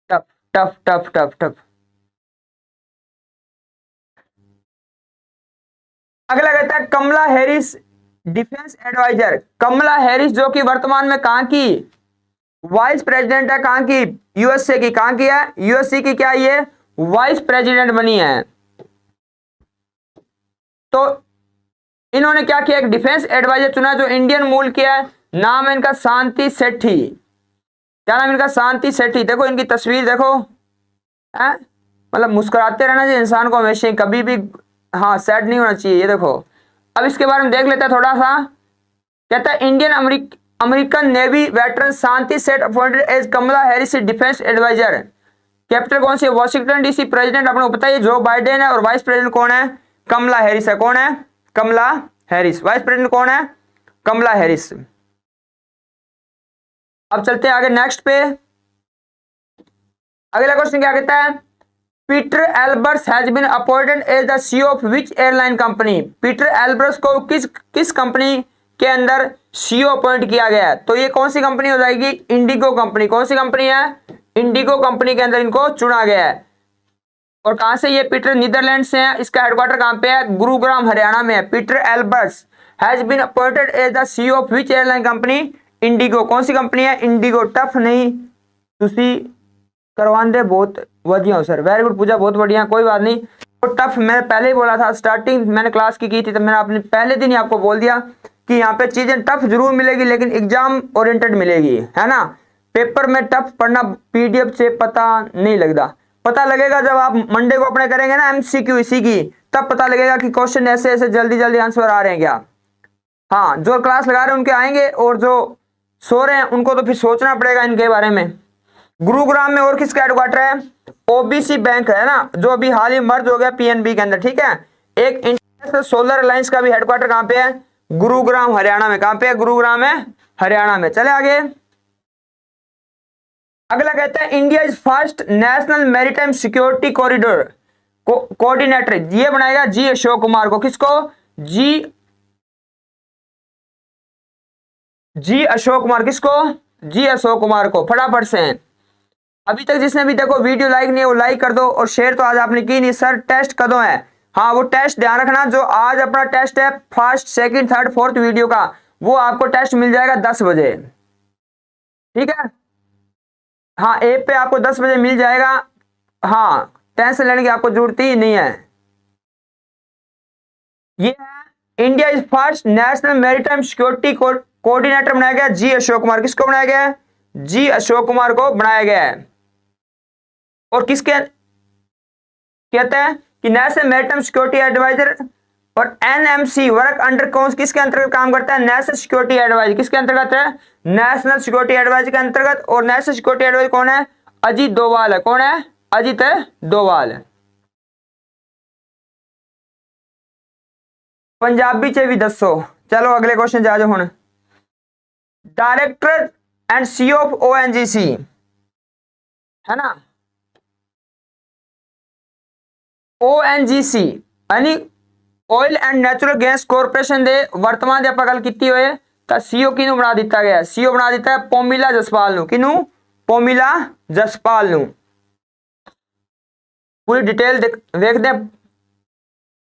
A: Tough tough tough tough tough. अगला कहता है कमला हैरिस डिफेंस एडवाइजर। कमला हैरिस जो कि वर्तमान में कहां की वाइस प्रेसिडेंट है? कहां की? यूएसए की। कहां की है? यूएसए की। क्या ये वाइस प्रेसिडेंट बनी है? तो इन्होंने क्या किया? एक डिफेंस एडवाइजर चुना जो इंडियन मूल की है। नाम है इनका शांति सेठी। क्या नाम इनका? शांति सेठी। देखो इनकी तस्वीर देखो, है मतलब मुस्कुराते रहना चाहिए इंसान को हमेशा, कभी भी हाँ सैड नहीं होना चाहिए। ये देखो, अब इसके बारे में देख लेते हैं थोड़ा सा। कहता है इंडियन अमेरिकन नेवी वेटरन शांति सेठ अपॉइंटेड एज कमला हैरिस डिफेंस एडवाइजर। कैपिटल कौन सी? Washington DC. प्रेसिडेंट अपने को पता है जो बाइडेन है और वाइस प्रेसिडेंट कौन है? कमला हैरिस है। कौन है? कमला हैरिस। वाइस प्रेसिडेंट कौन है? कमला हैरिस। अब चलते हैं आगे नेक्स्ट पे। अगला क्वेश्चन क्या कहता है? Peter Elbers has been appointed as the CEO of which airline company. Peter Elbers को किस कंपनी के अंदर सीईओ अपॉइंट किया गया है? तो ये कौन सी कंपनी हो जाएगी? Indigo company. कौन सी कंपनी है? इंडिगो कंपनी के अंदर इनको चुना गया है। और कहां से? ये पीटर नीदरलैंड से है। इसका हेडक्वार्टर कहां पे है? गुरुग्राम हरियाणा में है। Peter Elbers has been appointed as the CEO of which airline company? IndiGo. कौन सी कंपनी है? इंडिगो। टफ नहीं तुसी करवांदे बहुत वधिया हो सर, वेरी गुड पूजा, बहुत बढ़िया, कोई बात नहीं। तो टफ मैंने पहले ही बोला था, स्टार्टिंग मैंने क्लास की थी तो मैंने अपने पहले दिन ही आपको बोल दिया कि यहाँ पे चीजें टफ जरूर मिलेगी लेकिन एग्जाम ओरिएंटेड मिलेगी, है ना। पेपर में टफ पढ़ना पीडीएफ से पता नहीं लगता, पता लगेगा जब आप मंडे को अपने करेंगे ना एमसीक्यू इसी की, तब पता लगेगा कि क्वेश्चन ऐसे ऐसे जल्दी जल्दी आंसर आ रहे हैं क्या। हाँ, जो क्लास लगा रहे हैं उनके आएंगे और जो सो रहे हैं उनको तो फिर सोचना पड़ेगा इनके बारे में। गुरुग्राम में और किसका हेडक्वार्टर है? ओबीसी बैंक है ना, जो अभी हाल ही मर्ज हो गया पीएनबी के अंदर, ठीक है। एक इंटरनेशनल सोलर अलायंस का भी हेडक्वार्टर कहां पे है? गुरुग्राम हरियाणा में। कहां पे है? गुरुग्राम है हरियाणा में। चले आगे। अगला कहता है India is first national Maritime security corridor coordinator, ये बनाएगा जी अशोक कुमार को। किसको? जी अशोक कुमार। किसको? जी अशोक कुमार को। फटाफट से अभी तक जिसने भी देखो वीडियो लाइक नहीं है वो लाइक कर दो और शेयर तो आज आपने की नहीं। सर टेस्ट कदों है? हाँ वो टेस्ट ध्यान रखना, जो आज अपना टेस्ट है first second third fourth video का, वो आपको टेस्ट मिल जाएगा 10 बजे, ठीक है। हाँ ऐप पे आपको 10 बजे मिल जाएगा। हाँ टेंशन लेने की आपको जरूरत ही नहीं है। ये है India is first national Maritime security coordinator बनाया गया जी अशोक कुमार। किसको बनाया गया है? जी अशोक कुमार को बनाया गया है। और किसके कहते हैं कि नेशनल मैरीटाइम सिक्योरिटी एडवाइजर और एनएमसी वर्क अंडर कौन किसके अंतर्गत काम करता है? National Security Adviser. किसके अंतर्गत है? नेशनल सिक्योरिटी एडवाइजर के अंतर्गत। और नेशनल सिक्योरिटी एडवाइजर कौन है? अजीत डोवाल है। कौन है? अजीत डोवाल। पंजाबी च भी दसो। चलो अगले क्वेश्चन जा जाओ हुण। Director and CEO of ONGC है ना, ओएनजीसी यानी oil and natural gas corporation दे वर्तमान दी गल कीती होए तां सीईओ किनू बना दिता गया? सीईओ बना दिता है पोमिला जसपाल नू। किनू? पोमिला जसपाल नू। पूरी डिटेल देखते हैं।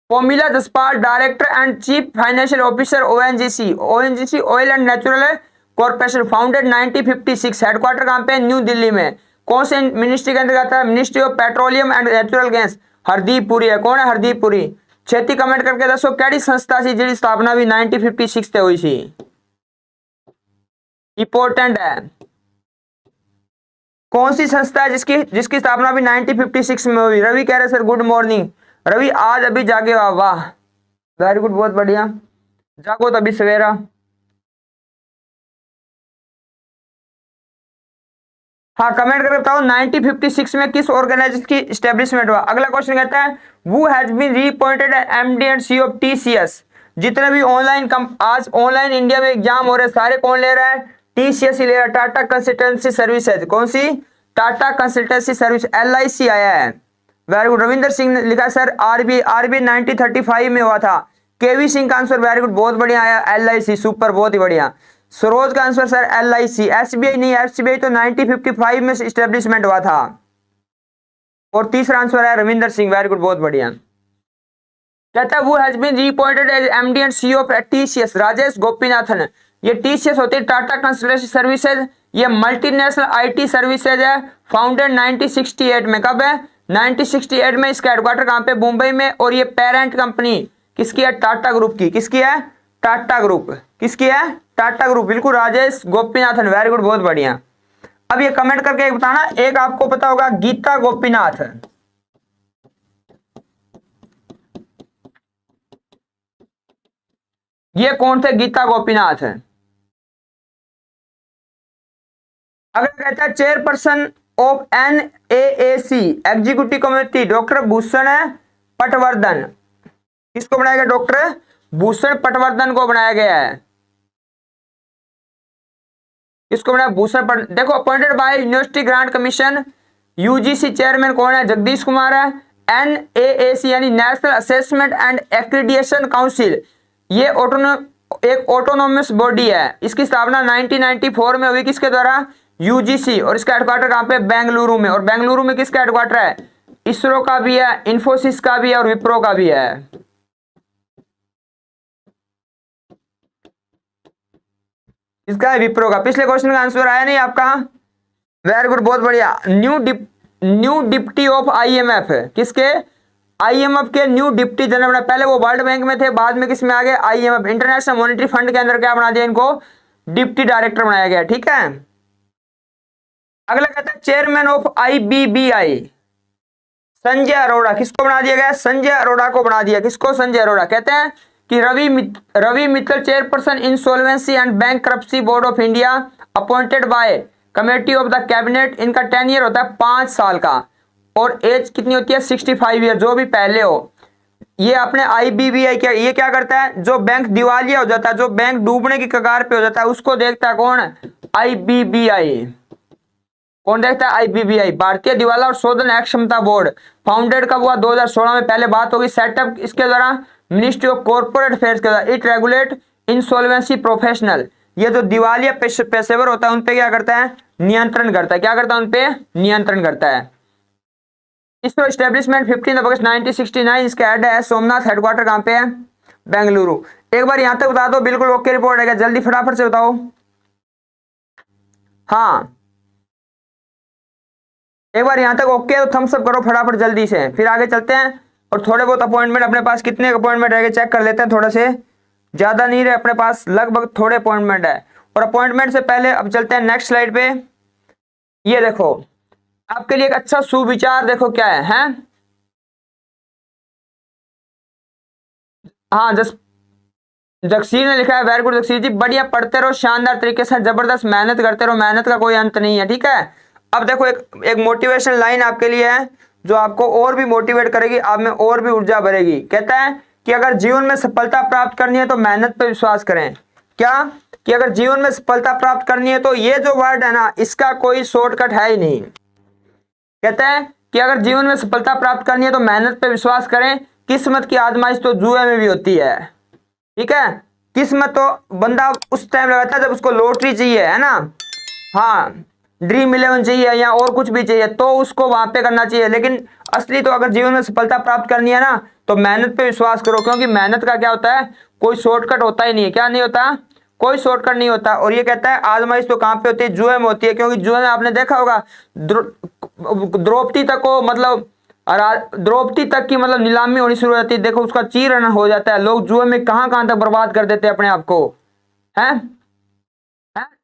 A: Pomila Jaspal director and chief financial officer ONGC. ONGC oil and natural corporation founded 1956। Headquarter कहां पे? न्यू दिल्ली में। कौन से मिनिस्ट्री के अंतर्गत है? Ministry of petroleum and natural gas. Hardeep Puri है। कौन है? हरदीप पुरी। छेती कमेंट करके दसो केड़ी संस्था सी जिहदी स्थापना भी 1956 ते हुई सी? इंपॉर्टेंट है। कौन सी संस्था है जिसकी स्थापना भी 1956 में हुई? रवि कह रहे सर गुड मॉर्निंग। रवि आज अभी जागे, वाह वाह वेरी गुड, बहुत बढ़िया। जागो तभी सवेरा। हाँ कमेंट करके बताओ 1956 में किस ऑर्गेनाइजेशन की एस्टेब्लिशमेंट हुआ। अगला क्वेश्चन कहता है who has been reappointed MD and CEO of TCS. जितने भी ऑनलाइन आज ऑनलाइन इंडिया में एग्जाम हो रहे सारे कौन ले रहा है? टीसीएस ही ले रहा है। Tata consultancy services. कौन सी? Tata consultancy service. एलआईसी आया है। Very good. रविंदर सिंह ने लिखा सर आरबीआई 1935 में हुआ था। केवी सिंह का आंसर वेरी गुड, बहुत बढ़िया आया। एलआईसी सुपर, बहुत ही बढ़िया। सरोज का आंसर सर एलआईसी। एसबीआई नहीं, एसबीआई तो 1955 में एस्टेब्लिशमेंट हुआ था। और तीसरा आंसर है रविंदर सिंह, वेरी गुड, बहुत बढ़िया। कहता है वो has been reappointed as MD and CEO of TCS. Rajesh Gopinathan. ये टीसीएस होती है टाटा कंसल्टेंसी सर्विसेज। ये मल्टीनेशनल आईटी सर्विसेज है। फाउंडेड 1968 में। कब है? 1968 में। इसका हेडक्वार्टर कहां पे? मुंबई में। और ये पेरेंट कंपनी किसकी है? टाटा ग्रुप की। किसकी है? टाटा ग्रुप। किसकी है? टाटा ग्रुप। बिल्कुल राजेश गोपीनाथन, वेरी गुड, बहुत बढ़िया। अब ये कमेंट करके एक बताना, एक आपको पता होगा गीता गोपीनाथ। ये कौन थे गीता गोपीनाथ? अगर कहता है chairperson of NAAC executive committee doctor Bhushan Patwardhan. किसको बनाया गया? डॉक्टर भूषण पटवर्धन को बनाया गया है। किसको बनाया? भूषण देखो appointed by university grant commission. UGC chairman कौन है? जगदीश कुमार है। एनएएसी यानी national assessment and accreditation council, ये एक ऑटोनोमस बॉडी है। इसकी स्थापना 1994 में हुई। किसके द्वारा? यूजीसी। और इसका हेडक्वार्टर कहां पे? बेंगलुरु में। और बेंगलुरु में किसका हेडक्वार्टर है? इसरो का भी है, इंफोसिस का भी है और विप्रो का भी है। इसका है विप्रो का। पिछले क्वेश्चन का आंसर आया नहीं आपका? वेरी गुड, बहुत बढ़िया। New deputy of IMF. किसके? आईएमएफ के न्यू डिप्टी जनरल बना। पहले वो वर्ल्ड बैंक में थे, बाद में किस में आ गए? आईएमएफ इंटरनेशनल मॉनेटरी फंड के अंदर क्या बना दिया इनको? डिप्टी डायरेक्टर बनाया गया। ठीक है। अगला कहता है chairman of IBBI Sanjay Arora. किसको बना दिया गया? संजय अरोड़ा को बना दिया। किसको? संजय अरोड़ा। कहते हैं कि Ravi Mittal chairperson Insolvency and Bankruptcy Board of India appointed by Committee of the Cabinet. इनका टेन्योर होता है 5 साल का। और एज कितनी होती है? 65 ईयर, जो भी पहले हो। ये अपने आईबीबीआई क्या ये क्या करता है? जो बैंक दिवालिया हो जाता है, जो बैंक डूबने की कगार पे हो जाता है, उसको देखता है कौन? आईबीबीआई। कौन देखता है? आईबीबीआई, भारतीय दिवाला और शोधन अक्षमता बोर्ड। फाउंडेड कब हुआ? 2016 में। पहले बात होगी। सेटअप इसके द्वारा मिनिस्ट्री ऑफ कॉर्पोरेट अफेयर्स के द्वारा। It regulate insolvency professional. ये जो दिवालिया पेशेवर होता है उन पे क्या करता है? नियंत्रण करता है। क्या करता है? उन पे नियंत्रण करता है। इसरो स्टेब्लिशमेंट 15 अगस्त 1969, इसका हेड है सोमनाथ, हेडक्वार्टर कहाँ पे है? बेंगलुरु। एक बार यहां तक बता दो, बिल्कुल ओके रिपोर्ट है, जल्दी फटाफट से बताओ। हाँ, एक बार यहां तक ओके तो थम्स अप करो फटाफट जल्दी से, फिर आगे चलते हैं। और थोड़े बहुत अपॉइंटमेंट अपने पास कितने अपॉइंटमेंट रह गए चेक कर लेते हैं, थोड़े से ज्यादा नहीं रहे अपने पास, लगभग थोड़े अपॉइंटमेंट है। और अपॉइंटमेंट से पहले अब चलते हैं नेक्स्ट स्लाइड पे। ये देखो आपके लिए एक अच्छा सुविचार, देखो क्या है, हैं? हाँ, जगसीर ने लिखा है, वेरी गुड जगसीर जी, बढ़िया पढ़ते रहो शानदार तरीके से, जबरदस्त मेहनत करते रहो, मेहनत का कोई अंत नहीं है, ठीक है। अब देखो एक मोटिवेशन लाइन आपके लिए है जो आपको और भी मोटिवेट करेगी, आप में और भी ऊर्जा भरेगी। कहता है कि अगर जीवन में सफलता प्राप्त करनी है तो मेहनत पर विश्वास करें। क्या? कि अगर जीवन में सफलता प्राप्त करनी है तो ये जो वर्ड है ना, इसका कोई शॉर्टकट है ही नहीं। कहता है कि अगर जीवन में सफलता प्राप्त करनी है तो मेहनत पे विश्वास करें, किस्मत की आजमाइश तो जुए में भी होती है, ठीक है। किस्मत तो बंदा उस टाइम लगाता है जब उसको लॉटरी चाहिए, है ना, हाँ, ड्रीम 11 चाहिए या और कुछ भी चाहिए तो उसको वहां पे करना चाहिए। लेकिन असली तो अगर जीवन में सफलता प्राप्त करनी है ना तो मेहनत पे विश्वास करो, क्योंकि मेहनत का क्या होता है, कोई शॉर्टकट होता ही नहीं है। क्या नहीं होता? कोई शॉर्टकट नहीं होता। और ये कहता है आजमाइश तो कहां पे होती है? जुए में होती है, क्योंकि जुए में आपने देखा होगा द्रौपदी तक को मतलब द्रौपदी तक की मतलब नीलामी होनी शुरू हो जाती है, देखो उसका चीरहरण हो जाता है, लोग जुए में कहां कहां तक बर्बाद कर देते हैं अपने आप को, हैं?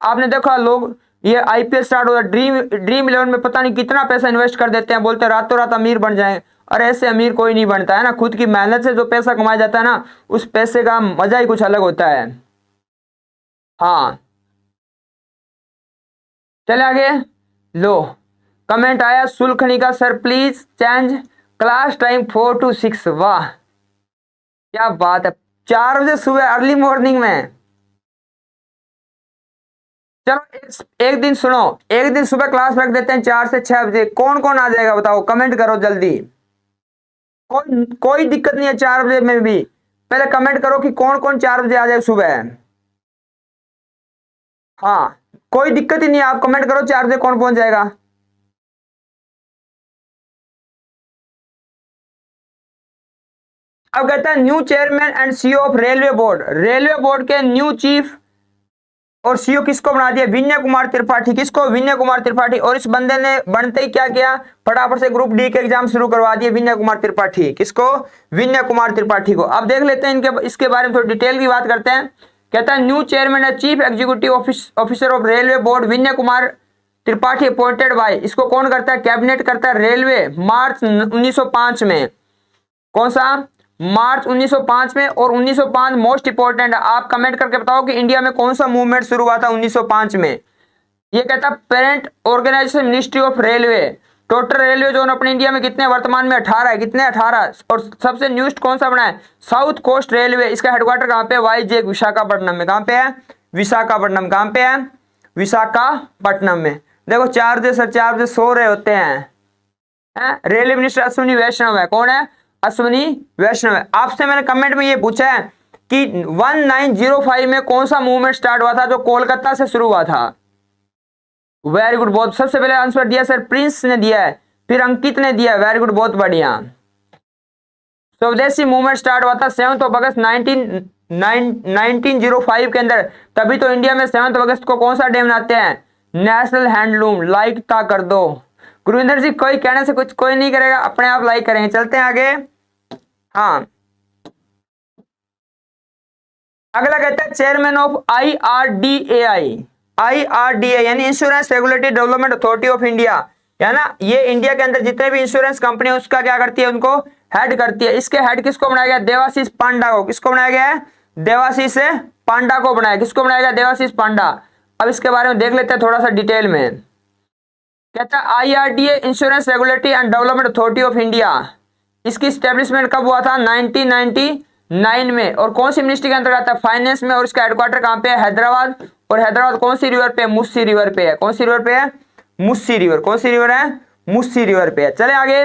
A: आपने देखा लोग ये आईपीएल स्टार्ट हो ड्रीम 11 में पता नहीं कितना पैसा इन्वेस्ट कर देते हैं, बोलते हैं रातों रात अमीर बन जाएं। और ऐसे अमीर कोई नहीं बनता है ना, खुद की मेहनत से जो पैसा कमाया जाता है ना, उस पैसे का मजा ही कुछ अलग होता है। हाँ, चले आगे। लो, कमेंट आया सुलखनी का, sir please change class time 4 to 6। वाह क्या बात है, 4 बजे सुबह अर्ली मॉर्निंग में। चलो एक दिन सुनो, एक दिन सुबह क्लास रख देते हैं 4 से 6 बजे, कौन कौन आ जाएगा बताओ, कमेंट करो जल्दी। कोई दिक्कत नहीं है 4 बजे में भी, पहले कमेंट करो कि कौन कौन 4 बजे आ जाए सुबह। हाँ, कोई दिक्कत ही नहीं है, आप कमेंट करो 4 बजे कौन पहुंच जाएगा। अब कहता है new chairman and CEO of railway board, railway board के न्यू चीफ और सीईओ किसको बना दिया? विनय कुमार त्रिपाठी। किसको? विनय कुमार त्रिपाठी। और इस बंदे ने बनते ही क्या किया, फटाफट से ग्रुप डी के एग्जाम शुरू करवा दिए विनय कुमार त्रिपाठी। किसको? विनय कुमार त्रिपाठी को। अब देख लेते हैं इनके इसके बारे में थोड़ी डिटेल की बात करते हैं। कहता है new chairman and chief executive officer of railway board Vinay Kumar Tripathi appointed by, इसको कौन करता है? कैबिनेट करता है रेलवे, मार्च 1905 में। कौन सा? मार्च 1905 में। और 1905 मोस्ट इंपोर्टेंट, आप कमेंट करके बताओ कि इंडिया में कौन सा मूवमेंट शुरू हुआ था 1905 में। ये कहता है parent organisation Ministry of Railway. Total railway zone अपने इंडिया में कितने वर्तमान में? 18 है। कितने? 18। और सबसे न्यूस्ट कौन सा बना है? South Coast Railway. इसका हेडक्वार्टर कहां पे है? वाईजेक, विशाखापट्टनम में। कहां पे है? विशाखापट्टनम। कहां पे है? विशाखापट्टनम में। देखो 4 बजे सर 4 बजे सो रहे होते हैं। रेलवे मिनिस्टर अश्विनी वैष्णव है। कौन है? अश्विनी वैष्णव है। आपसे मैंने कमेंट में ये पूछा है कि 1905 में कौन सा मूवमेंट स्टार्ट हुआ था जो कोलकाता से शुरू हुआ था? वेरी गुड, बहुत। सबसे पहले आंसर दिया सर प्रिंस ने दिया है, फिर अंकित ने दिया। वेरी गुड, बहुत बढ़िया। स्वदेशी मूवमेंट स्टार्ट हुआ था 7 अगस्त 1905 के अंदर। तभी तो इंडिया में 7 अगस्त को कौन सा डे मनाते हैं? National handloom. लाइक ता कर दो। गुरविंदर जी, कोई कहने से कुछ कोई नहीं करेगा, अपने आप लाइक करेंगे। चलते हैं आगे। हाँ, अगला कहता है चेयरमैन ऑफ IRDAI। IRDAI यानी insurance regulatory development authority of India, है ना। ये इंडिया के अंदर जितने भी इंश्योरेंस कंपनी है उसका क्या करती है? उनको हेड करती है। इसके हेड किसको बनाया गया? देवाशीष पांडा को। किसको बनाया गया है? देवाशीष पांडा को बनाया। किसको बनाया गया? देवाशीष पांडा। अब इसके बारे में देख लेते हैं थोड़ा सा डिटेल में। कहता है IRDA insurance regulatory and development authority of India, इसकी स्टैब्लिशमेंट कब हुआ था? 1999 में। और कौन सी मिनिस्ट्री के अंतर्गत है? फाइनेंस में। और इसका हेडक्वार्टर कहां पे है? हैदराबाद। और हैदराबाद कौन सी रिवर पे है? मुस्सी रिवर पे है। कौन सी रिवर पे है? मुस्सी रिवर। कौन सी रिवर है? मुस्सी रिवर पे है। चले आगे।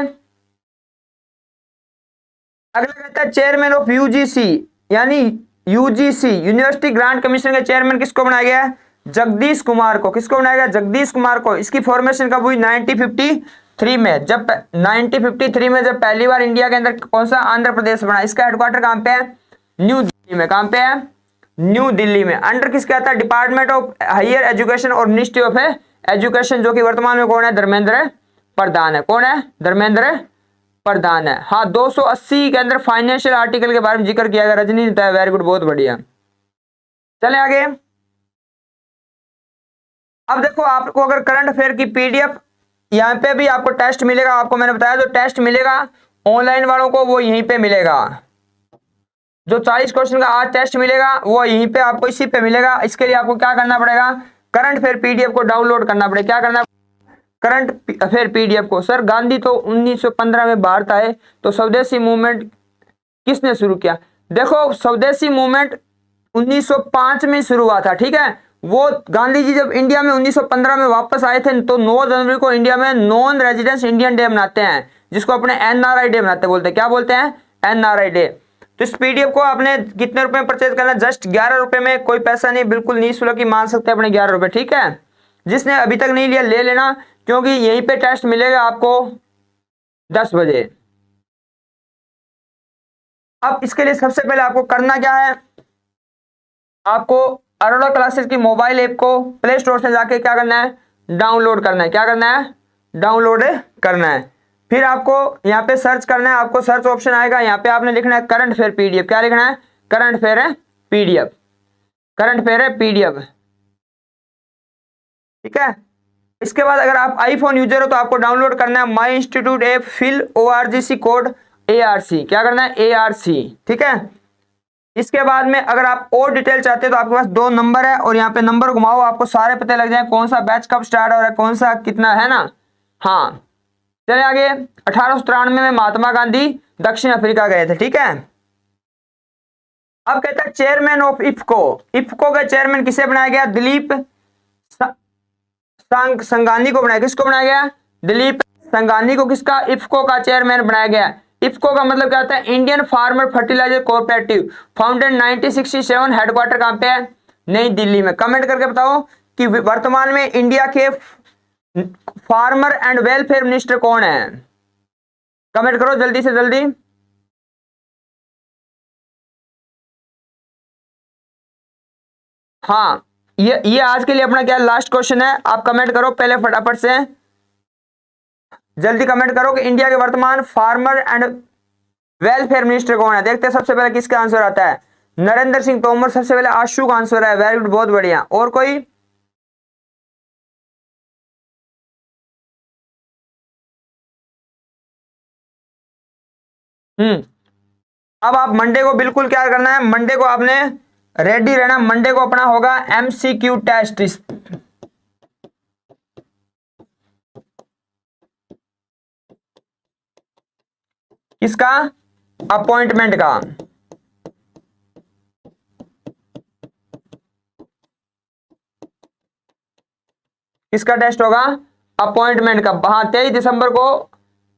A: अगला कहता है चेयरमैन ऑफ UGC यानी UGC यूनिवर्सिटी ग्रांट कमीशन के चेयरमैन किसको बनाया गया है? जगदीश कुमार को। किसको बनाया गया? जगदीश कुमार को। इसकी फॉर्मेशन कब हुई? 1953 थ्री में जब 1953 में जब पहली बार इंडिया के अंदर कौन सा आंध्र प्रदेश बना, इसका हेडक्वार्टर कहाँ पे है? न्यू दिल्ली में। कहाँ पे है? न्यू दिल्ली में। अंडर किसके आता है? डिपार्टमेंट ऑफ हायर एजुकेशन और मिनिस्ट्री ऑफ एजुकेशन, जो कि वर्तमान में कौन है? धर्मेंद्र प्रधान है। कौन है? धर्मेंद्र प्रधान है। हाँ, 280 के अंदर फाइनेंशियल आर्टिकल के बारे में जिक्र किया गया। रजनी है, वेरी गुड, बहुत बढ़िया। चले आगे। अब देखो, आपको अगर करंट अफेयर की पीडीएफ यहाँ पे भी आपको टेस्ट मिलेगा। आपको मैंने बताया जो टेस्ट मिलेगा ऑनलाइन वालों को वो यहीं पे मिलेगा। जो 40 क्वेश्चन का आज टेस्ट मिलेगा वो यहीं पे आपको इसी पे मिलेगा। इसके लिए आपको क्या करना पड़ेगा? करंट अफेयर पीडीएफ को डाउनलोड करना पड़ेगा। क्या करना? करंट अफेयर पीडीएफ को। सर गांधी तो 1915 में भारत आए, तो स्वदेशी मूवमेंट किसने शुरू किया? देखो, स्वदेशी मूवमेंट 1905 में शुरू हुआ था, ठीक है। वो गांधी जी जब इंडिया में 1915 में वापस आए थे, तो 9 जनवरी को इंडिया में नॉन रेजिडेंस इंडियन डे मनाते हैं, जिसको अपने एनआरआई डे मनाते बोलते हैं। क्या बोलते हैं? NRI day. तो इस पीडीएफ को आपने कितने रुपए में परचेज करना है? जस्ट 11 रुपए में, कोई पैसा नहीं, बिल्कुल निःशुल्क ही मान सकते हैं अपने 11 रुपए, ठीक है। जिसने अभी तक नहीं लिया ले लेना, क्योंकि यहीं पे टेस्ट मिलेगा आपको 10 बजे। अब इसके लिए सबसे पहले आपको करना क्या है? आपको अरोड़ा क्लासेस की मोबाइल ऐप को प्ले स्टोर से जाके क्या करना है? डाउनलोड करना है। क्या करना है? डाउनलोड करना है। फिर आपको यहाँ पे सर्च करना है। आपको सर्च ऑप्शन आएगा, यहाँ पे आपने लिखना है करंट अफेयर पीडीएफ। क्या लिखना है? करंट अफेयर है पीडीएफ। करंट अफेयर है पीडीएफ, ठीक है। इसके बाद अगर आप आईफोन यूजर हो तो आपको डाउनलोड करना है my institute app fill ORGC code ARC। क्या करना है? ARC, ठीक है। इसके बाद में अगर आप और डिटेल चाहते हैं तो आपके पास 2 नंबर है, और यहाँ पे नंबर घुमाओ, आपको सारे पते लग जाए कौन सा बैच कब स्टार्ट हो रहा है, कौन सा कितना है ना। हाँ, चले आगे। 1893 में महात्मा गांधी दक्षिण अफ्रीका गए थे, ठीक है। अब कहता है चेयरमैन ऑफ इफ्को। इफ्को का चेयरमैन किसे बनाया गया? दिलीप संघानी को बनाया। किसको बनाया गया? दिलीप संघानी को किसका? इफ्को का चेयरमैन बनाया गया। इफ्को का मतलब क्या होता है? Indian Farmer Fertiliser Cooperative, founded 1967। Headquarter कहां पे है? नई दिल्ली में। कमेंट करके बताओ कि वर्तमान में इंडिया के फार्मर एंड वेलफेयर मिनिस्टर कौन है? कमेंट करो जल्दी से जल्दी। हाँ, ये आज के लिए अपना क्या लास्ट क्वेश्चन है। आप कमेंट करो पहले फटाफट से, जल्दी कमेंट करो कि इंडिया के वर्तमान फार्मर एंड वेलफेयर मिनिस्टर कौन है। देखते हैं सबसे पहले किसका आंसर आता है। नरेंद्र सिंह तोमर सबसे पहले। आशु का आंसर है, वेरी गुड, बहुत बढ़िया। और कोई? अब आप मंडे को बिल्कुल क्या करना है? मंडे को आपने रेडी रहना। मंडे को अपना होगा MCQ टेस्ट। किसका? अपॉइंटमेंट का। किसका टेस्ट होगा? अपॉइंटमेंट का। हाँ, 23 दिसंबर को।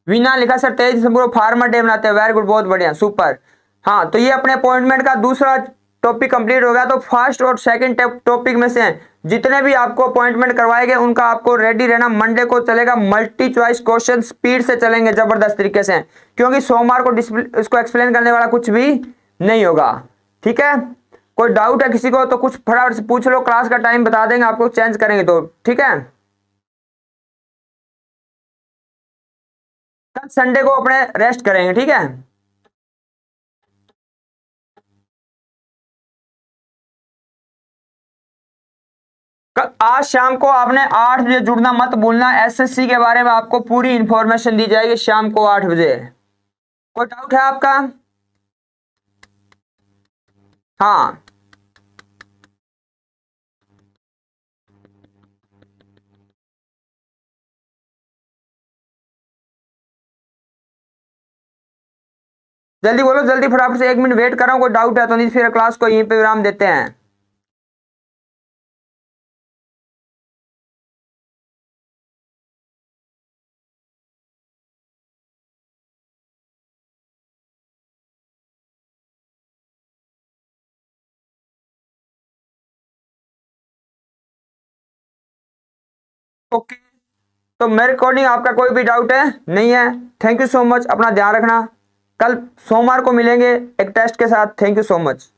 A: वीना लिखा सर 23 दिसंबर को फार्मर डे मनाते हैं। वेरी गुड, बहुत बढ़िया, सुपर। हाँ, तो ये अपने अपॉइंटमेंट का दूसरा टॉपिक कंप्लीट हो गया। तो फर्स्ट और सेकंड टॉपिक में से जितने भी आपको अपॉइंटमेंट करवाए गए उनका आपको रेडी रहना। मंडे को चलेगा मल्टी चॉइस क्वेश्चन, स्पीड से चलेंगे जबरदस्त तरीके से, क्योंकि सोमवार को इसको एक्सप्लेन करने वाला कुछ भी नहीं होगा, ठीक है। कोई डाउट है किसी को तो कुछ फटाफट से पूछ लो, क्लास का टाइम बता देंगे आपको, चेंज करेंगे तो, ठीक है। कल संडे को अपने रेस्ट करेंगे, ठीक है। आज शाम को आपने 8 बजे जुड़ना मत भूलना। SSC के बारे में आपको पूरी इंफॉर्मेशन दी जाएगी शाम को 8 बजे। कोई डाउट है आपका? हाँ, जल्दी बोलो, जल्दी फटाफट से, 1 मिनट वेट कर रहा हूं। कोई डाउट है तो नहीं, फिर क्लास को यहीं पे विराम देते हैं। ओके, तो मेरे अकॉर्डिंग आपका कोई भी डाउट है नहीं है। थैंक यू सो मच, अपना ध्यान रखना। कल सोमवार को मिलेंगे एक टेस्ट के साथ। Thank you so much.